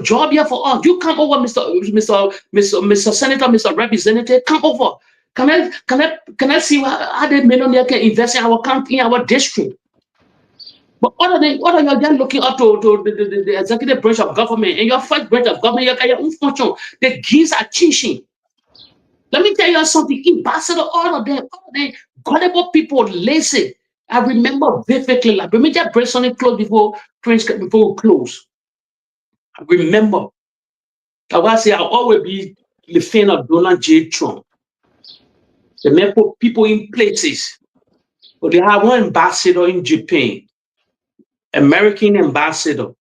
K: job here for us. You come over, Mr. Senator, Mr. Representative, come over. Can I see how the millionaire can invest in our country, in our district? But other than you're just looking up to the executive branch of government and your first branch of government, you got your own function. The gears are changing. Let me tell you something, ambassador, all of them, gullible people, lazy. I remember vividly, like, let me just bring something close before we close. I remember, I say I'll always be the fan of Donald J. Trump. The men put people in places, but they have one ambassador in Japan, American ambassador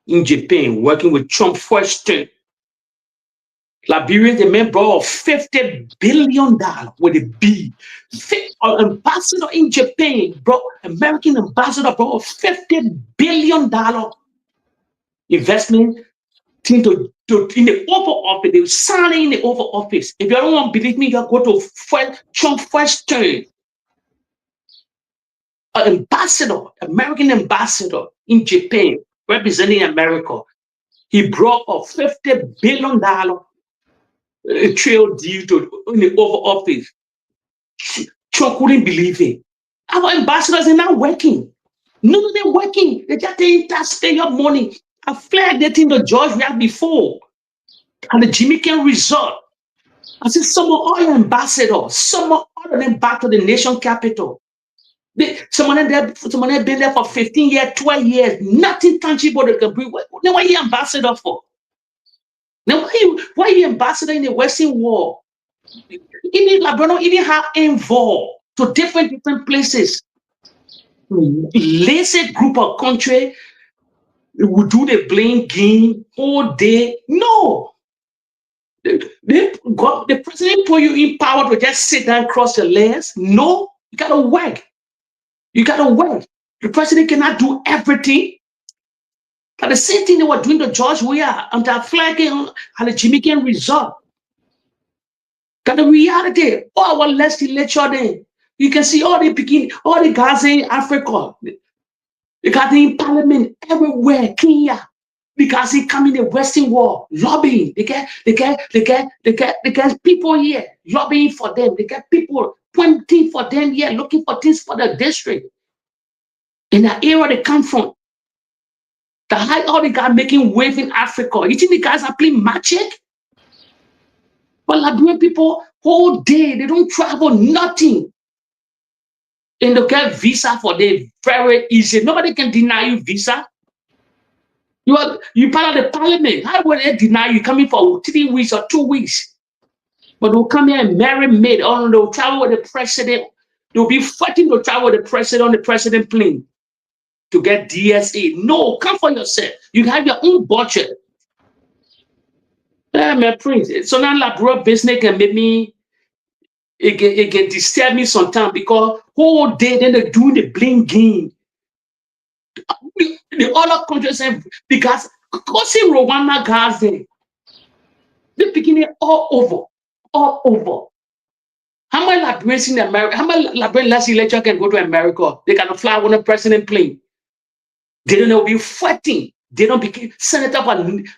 K: in Japan, working with Trump first term. Liberian, the man brought $50 billion with a B. Ambassador in Japan, American ambassador brought $50 billion investment in the Oval Office. They were signing in the Oval Office. If you don't want to believe me, you go to Trump first term. An ambassador, American ambassador in Japan, representing America. He brought a $50 billion trail deal in the Oval Office. Trump couldn't believe it. Our ambassadors are not working. None of them working. They just taking taxpayer money. I flagged that in the George we had before. And the Jimmy Ken resort. I said, some of all your ambassadors, some of all of them back to the nation capital. Some of them been there for 15 years, 12 years, nothing tangible they can bring. Then what are you ambassador for? Now why are you ambassador in the Western world? Even Labrador even have involved to different places. Lazy group of country will do the blame game all day. No. The president put you in power to just sit down and cross your legs. No, you gotta work. You gotta work. The president cannot do everything. But the same thing they were doing to George Weah and that flagging at the Jimmy Ken resort. Got the reality. All our legislature then. You can see all the guys in Africa. The guys in parliament everywhere, Kenya. The guys coming in the Western world, lobbying. They get people here lobbying for them. They get people pointing for them here, looking for things for the district. In the area they come from. All the guys making wave in Africa. You think the guys are playing magic? But Liberian people, whole day, they don't travel, nothing. And they get visa for them very easy. Nobody can deny you visa. You part of the parliament. How will they deny you coming for 3 weeks or 2 weeks? But they'll come here and marry maid. Oh, no, they'll travel with the president. They'll be fighting to travel with the president on the president plane to get DSA. No, come for yourself. You have your own budget. Yeah, my prince. So now Labrador business can make me, it can disturb me sometimes because whole day then they're doing the bling game. The other countries say because see Rwanda guys there. They're picking it all over. How many Liberians in America? How many Liberian legislature can go to America? They cannot fly on a president plane. They don't know be fighting. They don't become senator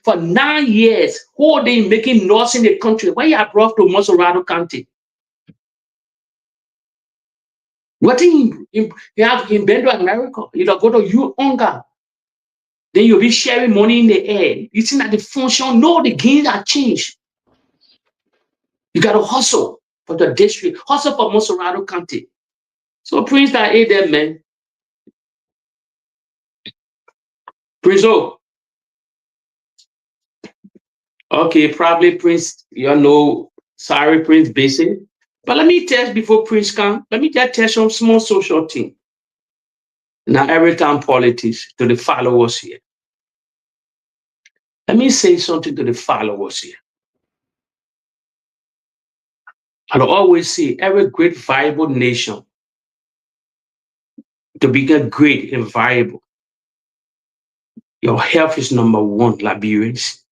K: for 9 years, whole day making noise in the country. Why you are brought to Monserrado County? What thing you have in Bend to America? You don't go to Uonga. Then you'll be sharing money in the air. You think that the function, no, the gains are changed. You got to hustle for the district, hustle for Monserrado County. So Prince that ate them, man. Prince O. Okay, probably Prince, you know, sorry, Prince busy. But let me test before Prince come. Let me just test some small social thing. Now, every time politics to the followers here. Let me say something to the followers here. I'll always say every great viable nation to become great and viable. Your health is number one, Liberians.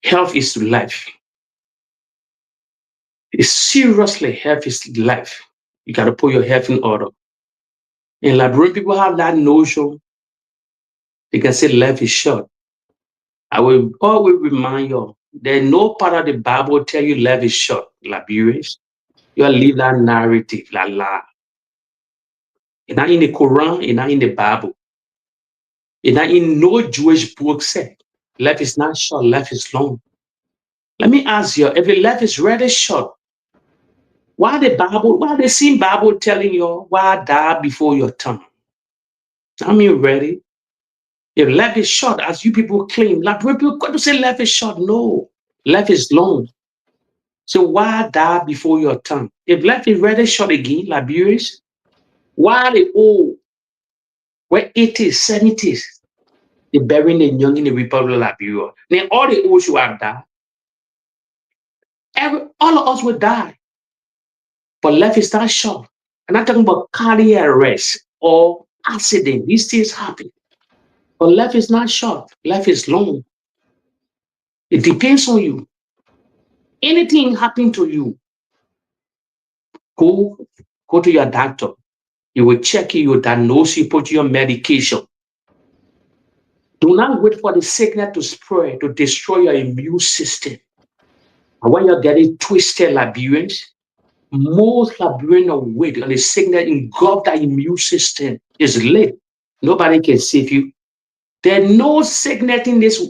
K: Health is life. It's seriously, health is life. You got to put your health in order. And Liberian people have that notion. They can say life is short. I will always remind you, there's no part of the Bible tell you life is short, Liberians. You live that narrative, la la. It's not in the Quran, it's not in the Bible. It's not in no Jewish book said. Life is not short, life is long. Let me ask you, if your life is really short, why the same Bible telling you why die before your time? I mean, ready? If life is short, as you people claim, like people got to say life is short. No, life is long. So why die before your time? If life is really short again, Liberians, why the old, where 80s, 70s, they burying the young in the Republic of Liberia. Then all the old should have died. All of us will die. But life is not short. I'm not talking about cardiac arrest or accident. These things happen. But life is not short. Life is long. It depends on you. Anything happen to you, go to your doctor. You will check you, you diagnose you, put you on medication. Do not wait for the sickness to spread, to destroy your immune system. And when you're getting twisted, Liberians, most Liberians are waiting on the sickness engulf that immune system. Is late. Nobody can save you. There's no sickness in this.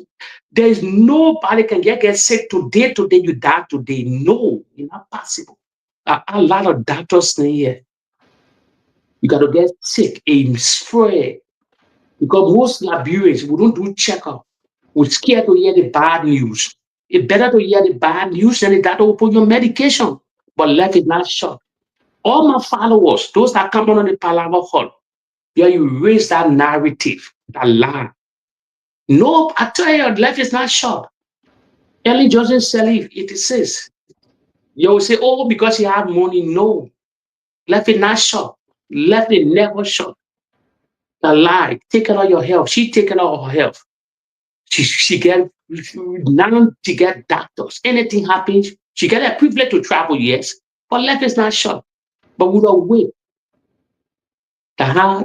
K: There's nobody can get sick today. Today you die today. No, it's not possible. A lot of doctors here. You got to get sick and spread. Because most Liberians, we don't do checkup. We're scared to hear the bad news. It's better to hear the bad news than the doctor will put your medication. But life is not short. All my followers, those that come on the Palava Hut, yeah, you raise that narrative, that lie. No, I tell you, life is not short. Early Joseph Salif, it says, you will say, oh, because you have money. No, life is not short. Life is never short. A lie, take care of your health. She take care of her health. She get doctors. Anything happens, she get a privilege to travel, yes, but life is not short. But we don't wait. I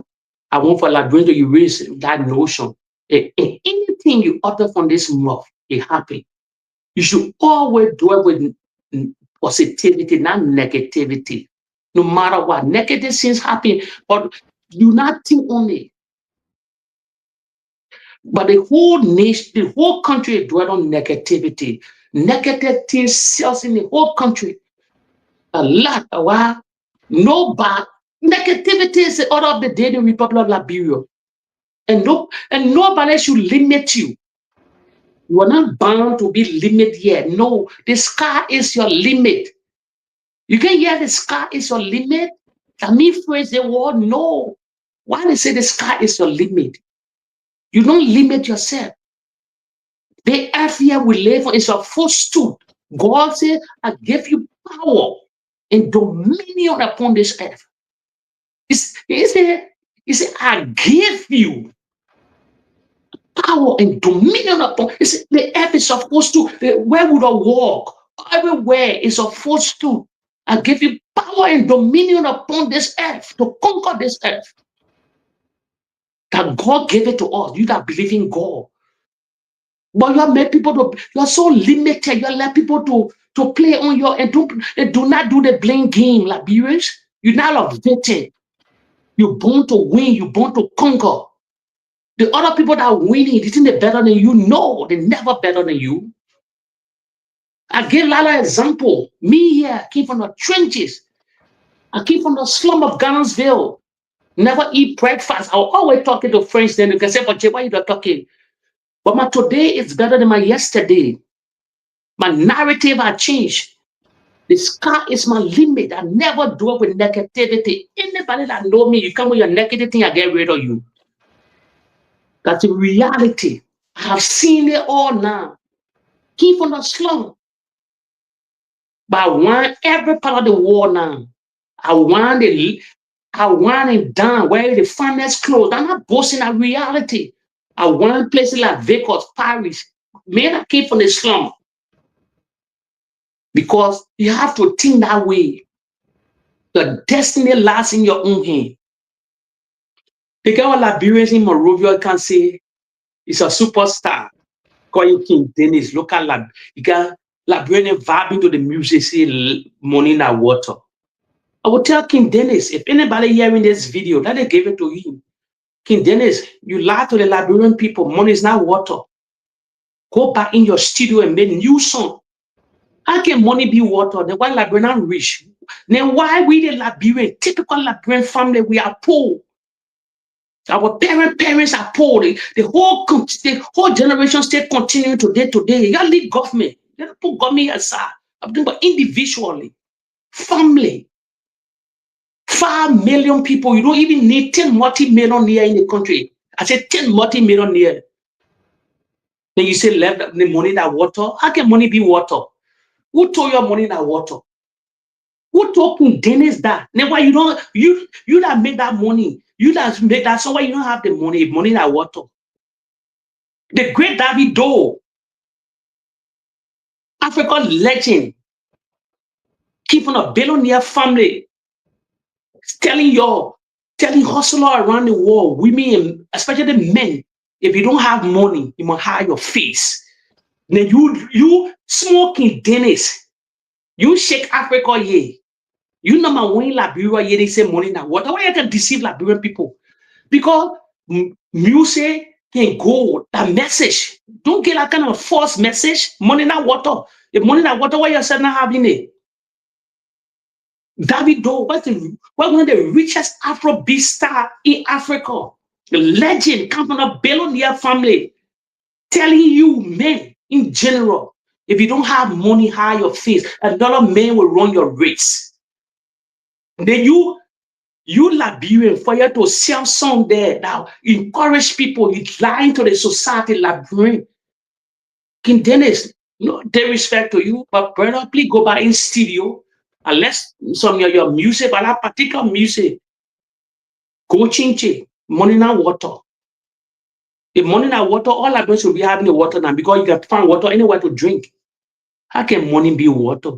K: want for Liberians to erase that notion. Anything you utter from this mouth, it happens. You should always do it with positivity, not negativity. No matter what, negative things happen, but do not think only. But the whole nation, the whole country dwell on negativity. Negative things sells in the whole country. A lot, a while. No bad. Negativity is the order of the day in the Republic of Liberia. And nobody should limit you. You are not bound to be limited here. No, the sky is your limit. You can hear the sky is your limit. Can me phrase the word? No. Why they say the sky is your limit? You don't limit yourself. The earth here we live on is a footstool. God said, I give you power and dominion upon this earth. He said, I give you power and dominion upon. He said, the earth is supposed to, where would I walk? Everywhere is a footstool. I give you power and dominion upon this earth to conquer this earth. That God gave it to us. You that believe in God. But you have made people to, you are so limited. You let people to play on your, and do not do the blame game, Liberians. You're not a victim. You're born to win. You're born to conquer. The other people that are winning, they think they're better than you. No, they're never better than you. I give a lot of example. Me here came from the trenches. I came from the slum of Ghanansville. Never eat breakfast. I was always talking to friends then. You can say, but Jay, why you not talking? But my today is better than my yesterday. My narrative has changed. The sky is my limit. I never do it with negativity. Anybody that know me, you come with your negative thing, I get rid of you. That's the reality. I have seen it all now. Keep from the slum. But I want every part of the world now. I want it done where the finest clothes. I'm not boasting a reality. I want places like Vegas, Paris. Man, I came from the slum. Because you have to think that way. The destiny lies in your own hand. The guy with Liberians in Monrovia can say he's a superstar. Call him King Dennis, local lab. You got Liberian vibing to the music, say money in the water. I will tell King Dennis, if anybody hearing this video, that they gave it to him. King Dennis, you lie to the Liberian people, money is not water. Go back in your studio and make new song. How can money be water? Then why Liberian rich? Then why we the Liberian, typical Liberian family, we are poor. Our parents are poor. The whole generation still continue today. You gotta leave government. You gotta put government aside. I'm talking about individually, family. 5 million people. You don't even need 10 multi-millionaire in the country. I said 10 multi-millionaire. Then you say left the money in that water. How can money be water? Who told you money in that water? Who told Dennis that? Then why you don't you that made that money? You that made that, so why you don't have the money in that water? The great David Doe, African legend, keep on a billionaire family, telling hustler around the world, women, especially the men, if you don't have money, you must hide your face. Then you smoking Dennis, you shake Africa, yeah. You know my one in Liberia, yeah, they say money in that water. Why you can deceive Liberian people? Because music can go, that message. Don't get that kind of false message. Money in that water. The money in that water, why you say not having it? David Doe, what's one of the richest Afrobeat star in Africa? The legend come from a billionaire family, telling you men in general, if you don't have money, hide your face. Another man will run your race. Then you Liberian, for you to sell song there now, encourage people, you lying to the society, Liberian. King Dennis, no disrespect to you, but brother, please go back in studio. Unless some of your music, but that particular music, go change it. Money now water. If money now water, all Liberians should be having the water now because you can find water anywhere to drink. How can money be water?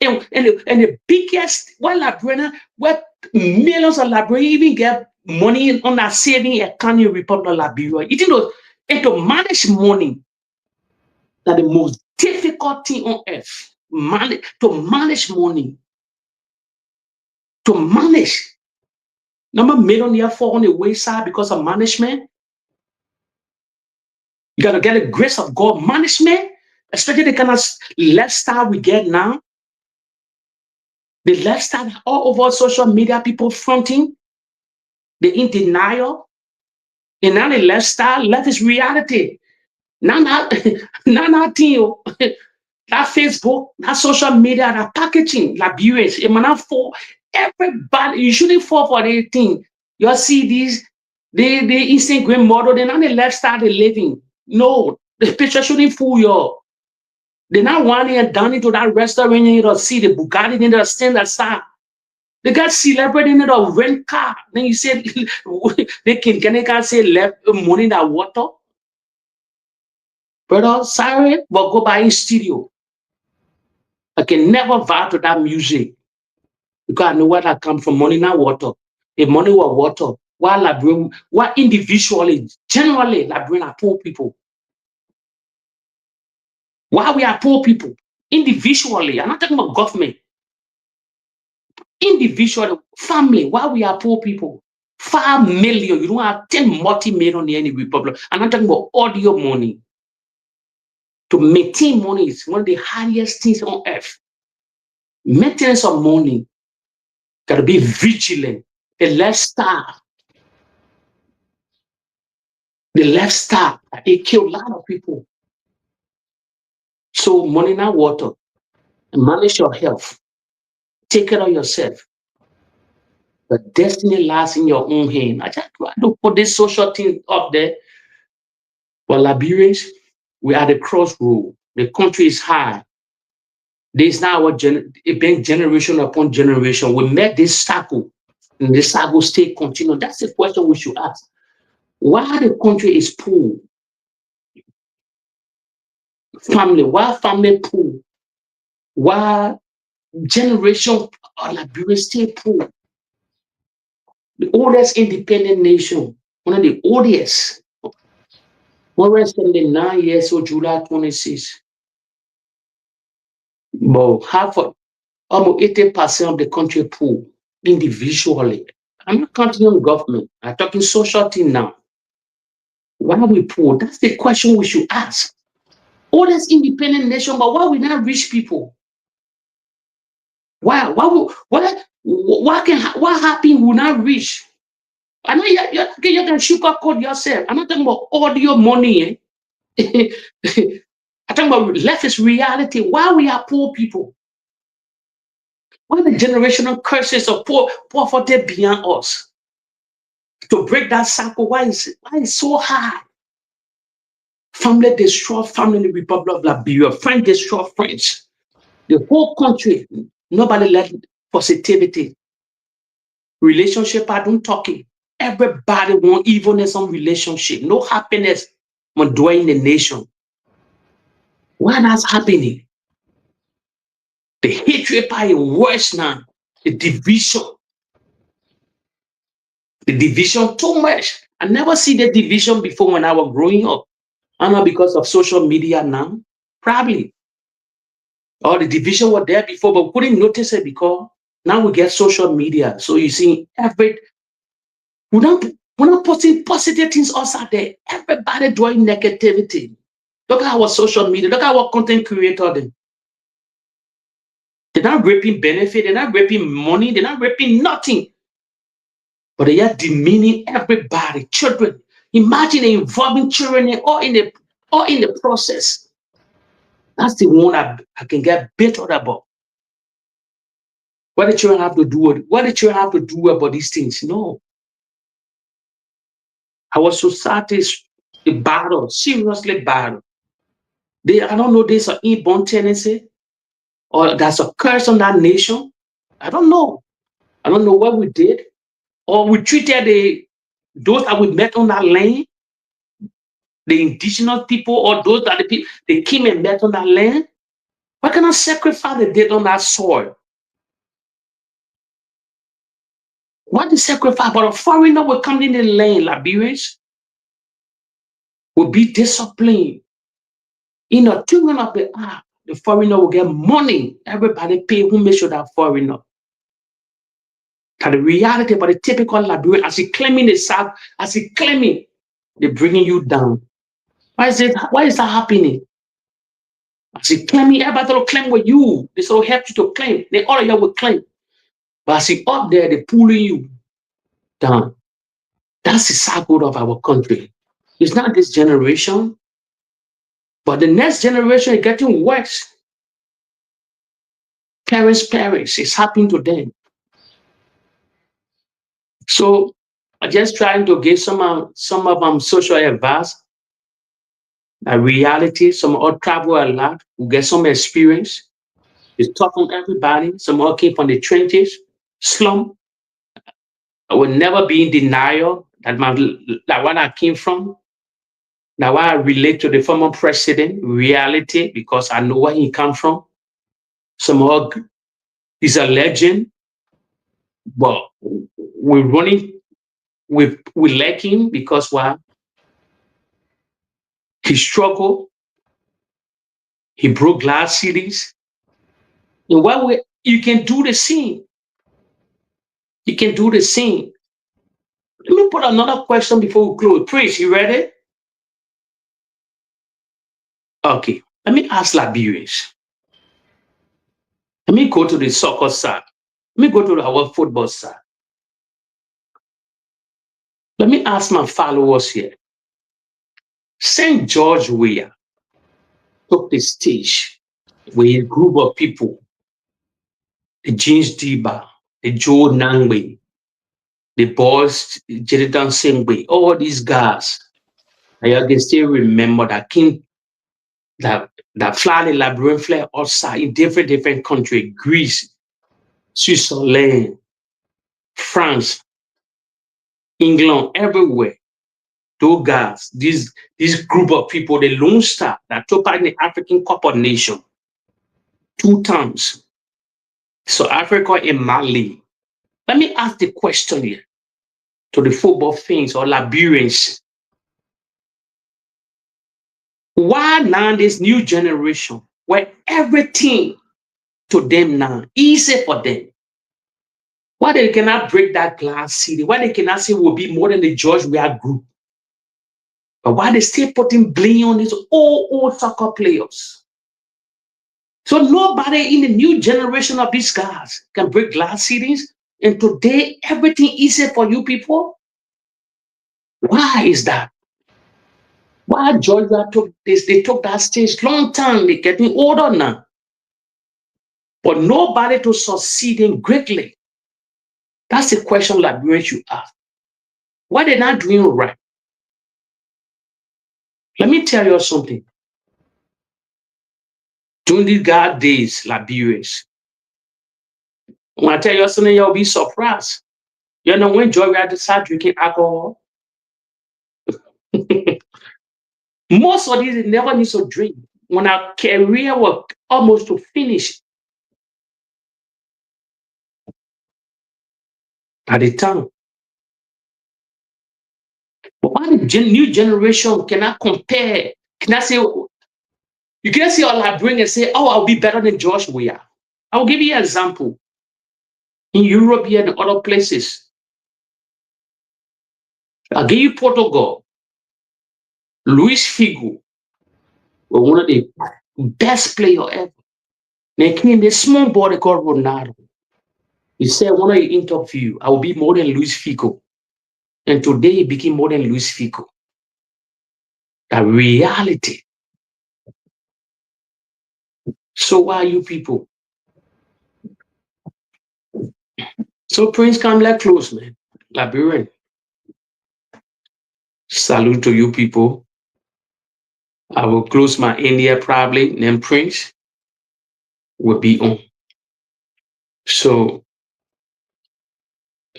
K: And the biggest, what millions of Liberians even get money on that saving account in Republic of Liberia. You think and to manage money, that the most difficult thing on earth. To manage money. To manage. Number millionaire fall on the wayside because of management. You gotta get the grace of God. Management, especially the kind of lifestyle we get now. The lifestyle all over social media, people fronting, they in denial. And now the lifestyle, life is reality. Now thing, that Facebook, that social media, that packaging, Liberians, it might not fall. Everybody, you shouldn't fall for anything. You see these, the Instagram model, they're not the lifestyle they're living. No, the picture shouldn't fool you. They're not wanting down into that restaurant and you don't see the Bugatti, then they'll stand aside. They got celebrating it or rent car. Then you say they can say left money in that water. Brother, sorry, but go buy in studio. I can never vow to that music because I know where that come from. Money not water. If money were water, why Liberian, why individually, generally Liberian are poor people? Why we are poor people? Individually, I'm not talking about government. Individual family, why we are poor people? 5 million, you don't have 10 multi-million in any republic. I'm not talking about audio money. To maintain money is one of the highest things on earth. Maintenance of money. Got to be vigilant. The lifestyle, it killed a lot of people. So money, not water. Manage your health. Take care of yourself. The destiny lies in your own hand. I just try to put this social thing up there. For Liberians, we are the crossroad. The country is high. This is now it been generation upon generation. We met this cycle, and this cycle stay continue. That's the question we should ask. Why the country is poor? Family, why family poor? Why generation of Liberia stay poor? The oldest independent nation, one of the oldest, 179 years old, July 26. But half of, almost 80% of the country poor individually. I'm not counting on government. I'm talking social thing now. Why are we poor? That's the question we should ask. Oldest independent nation, but why we not rich people? Why happened we not rich? I know you can sugarcoat yourself. I'm not talking about all your money. I'm talking about life is reality. Why we are poor people? Why the generational curses of poverty beyond us? To break that cycle, why is it so hard? Family destroy family in the Republic of Liberia. Friends destroy friends. The whole country, nobody let positivity. Relationship, I don't talk it. Everybody want evilness on relationship. No happiness when dwelling in the nation. Why that's happening? The hatred part is worse now. The division. The division too much. I never see the division before when I was growing up. I know because of social media now. Probably. Or the division was there before, but we couldn't notice it because now we get social media. So you see, we're not posting positive things outside there. Everybody doing negativity. Look at our social media. Look at our content creator. They're not raping benefit. They're not raping money. They're not raping nothing. But they are demeaning everybody. Children. Imagine involving children all in the process. That's the one I can get better about. What the children have to do? What the children have to do about these things? No. Our society is a battle, seriously battle. I don't know, there's an inborn tendency or there's a curse on that nation. I don't know. I don't know what we did. Or we treated those that we met on that land, the indigenous people, or those that the people they came and met on that land. What kind of sacrifice they did on that soil? What the sacrifice? But a foreigner will come in the land, Liberians will be disciplined. In a turn of the eye, the foreigner will get money. Everybody pay who makes sure that foreigner. That the reality about the typical Liberian, as he claiming the South, as he claiming, they're bringing you down. Why is that happening? As he claiming, everybody will claim with you. They sort of help you to claim. They all of you will claim. But as he up there, they're pulling you down. That's the cycle of our country. It's not this generation, but the next generation is getting worse. Parents, it's happening to them. So I'm just trying to give some of them social advice. A reality, some all travel a lot, we get some experience. It's tough on everybody. Some all came from the trenches, slum. I will never be in denial that where I came from. Now why I relate to the former president, reality, because I know where he come from. Some all is a legend, but we're running, we like him because why? He struggled. He broke glass cities. In what way you can do the same? You can do the same. Let me put another question before we close. Prince, you ready? Okay. Let me ask Liberians. Let me go to the soccer side. Let me go to our football side. Let me ask my followers here. St. George Weah took the stage with a group of people, the James Diba, the Joe Nangwe, the boys, Jeridan Singwe, all these guys. I can still remember that King, that fly the Liberian flag outside in different countries, Greece, Switzerland, France, England, everywhere. Those guys, this group of people, the Lone Star that took part in the African Cup of Nations 2 times. So Africa and Mali. Let me ask the question here to the football fans or Liberians. Why now this new generation where everything to them now easy for them? Why they cannot break that glass ceiling? Why they cannot say we'll be more than the George Weah group? But why they still putting blame on these old soccer players? So nobody in the new generation of these guys can break glass ceilings. And today, everything easy for you people. Why is that? Why Georgia took this? They took that stage long time. They're getting older now. But nobody to succeed in greatly. That's the question Liberians should ask. Why they're not doing right? Let me tell you something. During these God days, Liberians, when I tell you something, you'll be surprised. You know, when Georgia decided drinking alcohol, most of these never need to drink. When our career was almost to finish, at the time, but why the new generation cannot compare? Cannot say you can't see all I bring and say, "Oh, I'll be better than George Weah." I will give you an example. In Europe here and other places, I'll give you Portugal. Luis Figo was one of the best players ever. They came this small boy called Ronaldo. He said one of the interview, I will be more than Luis Figo. And today he became more than Luis Figo. The reality. So why are you people? So Prince, come like close, man. Liberian. Salute to you people. I will close my India probably, then Prince will be on. So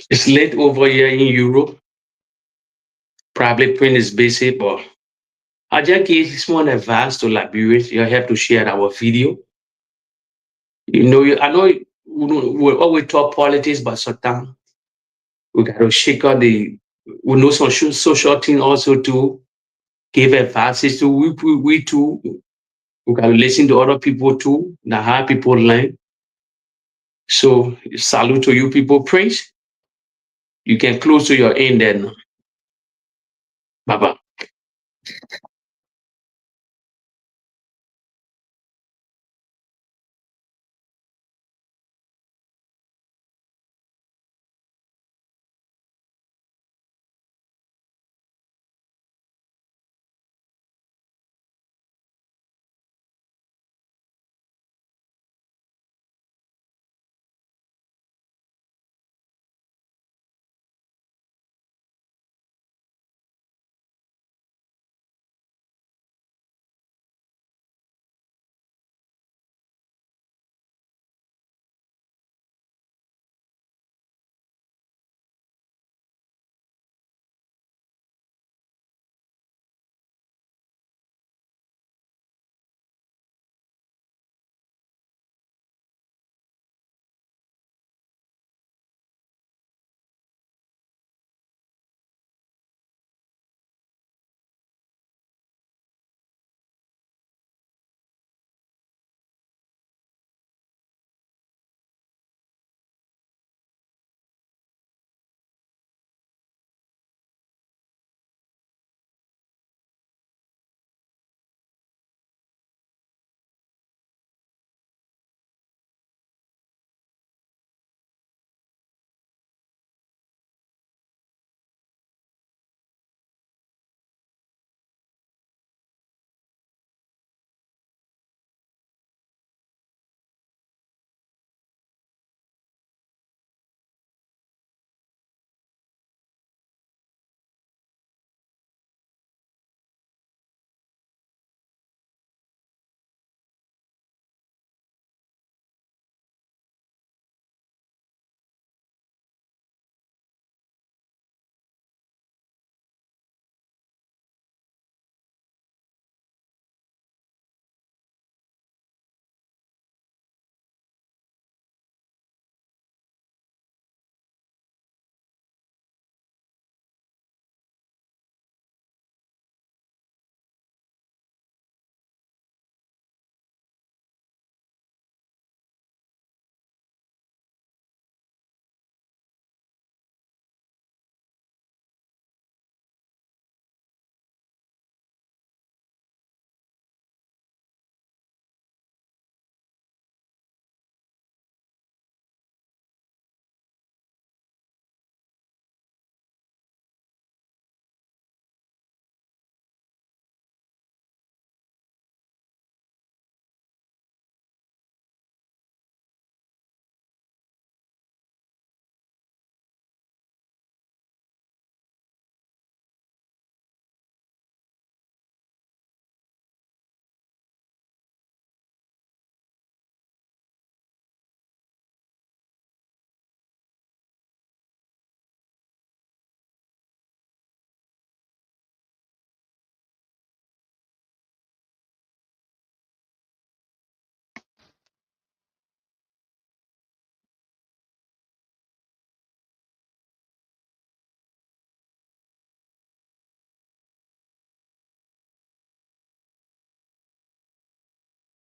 K: it's late over here in Europe. Probably Prince is busy, but I just give this one advice to Liberians. You have to share our video. You know, I know we always talk politics, but sometimes we got to shake out we know some social thing also to give advices to we too. We got to listen to other people too, now how people learn. So salute to you people, Prince. You can close to your end then. Bye-bye.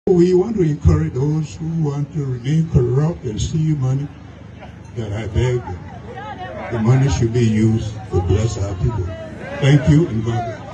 N: We want to encourage those who want to remain corrupt and steal money, that I beg them. The money should be used to bless our people. Thank you and God bless.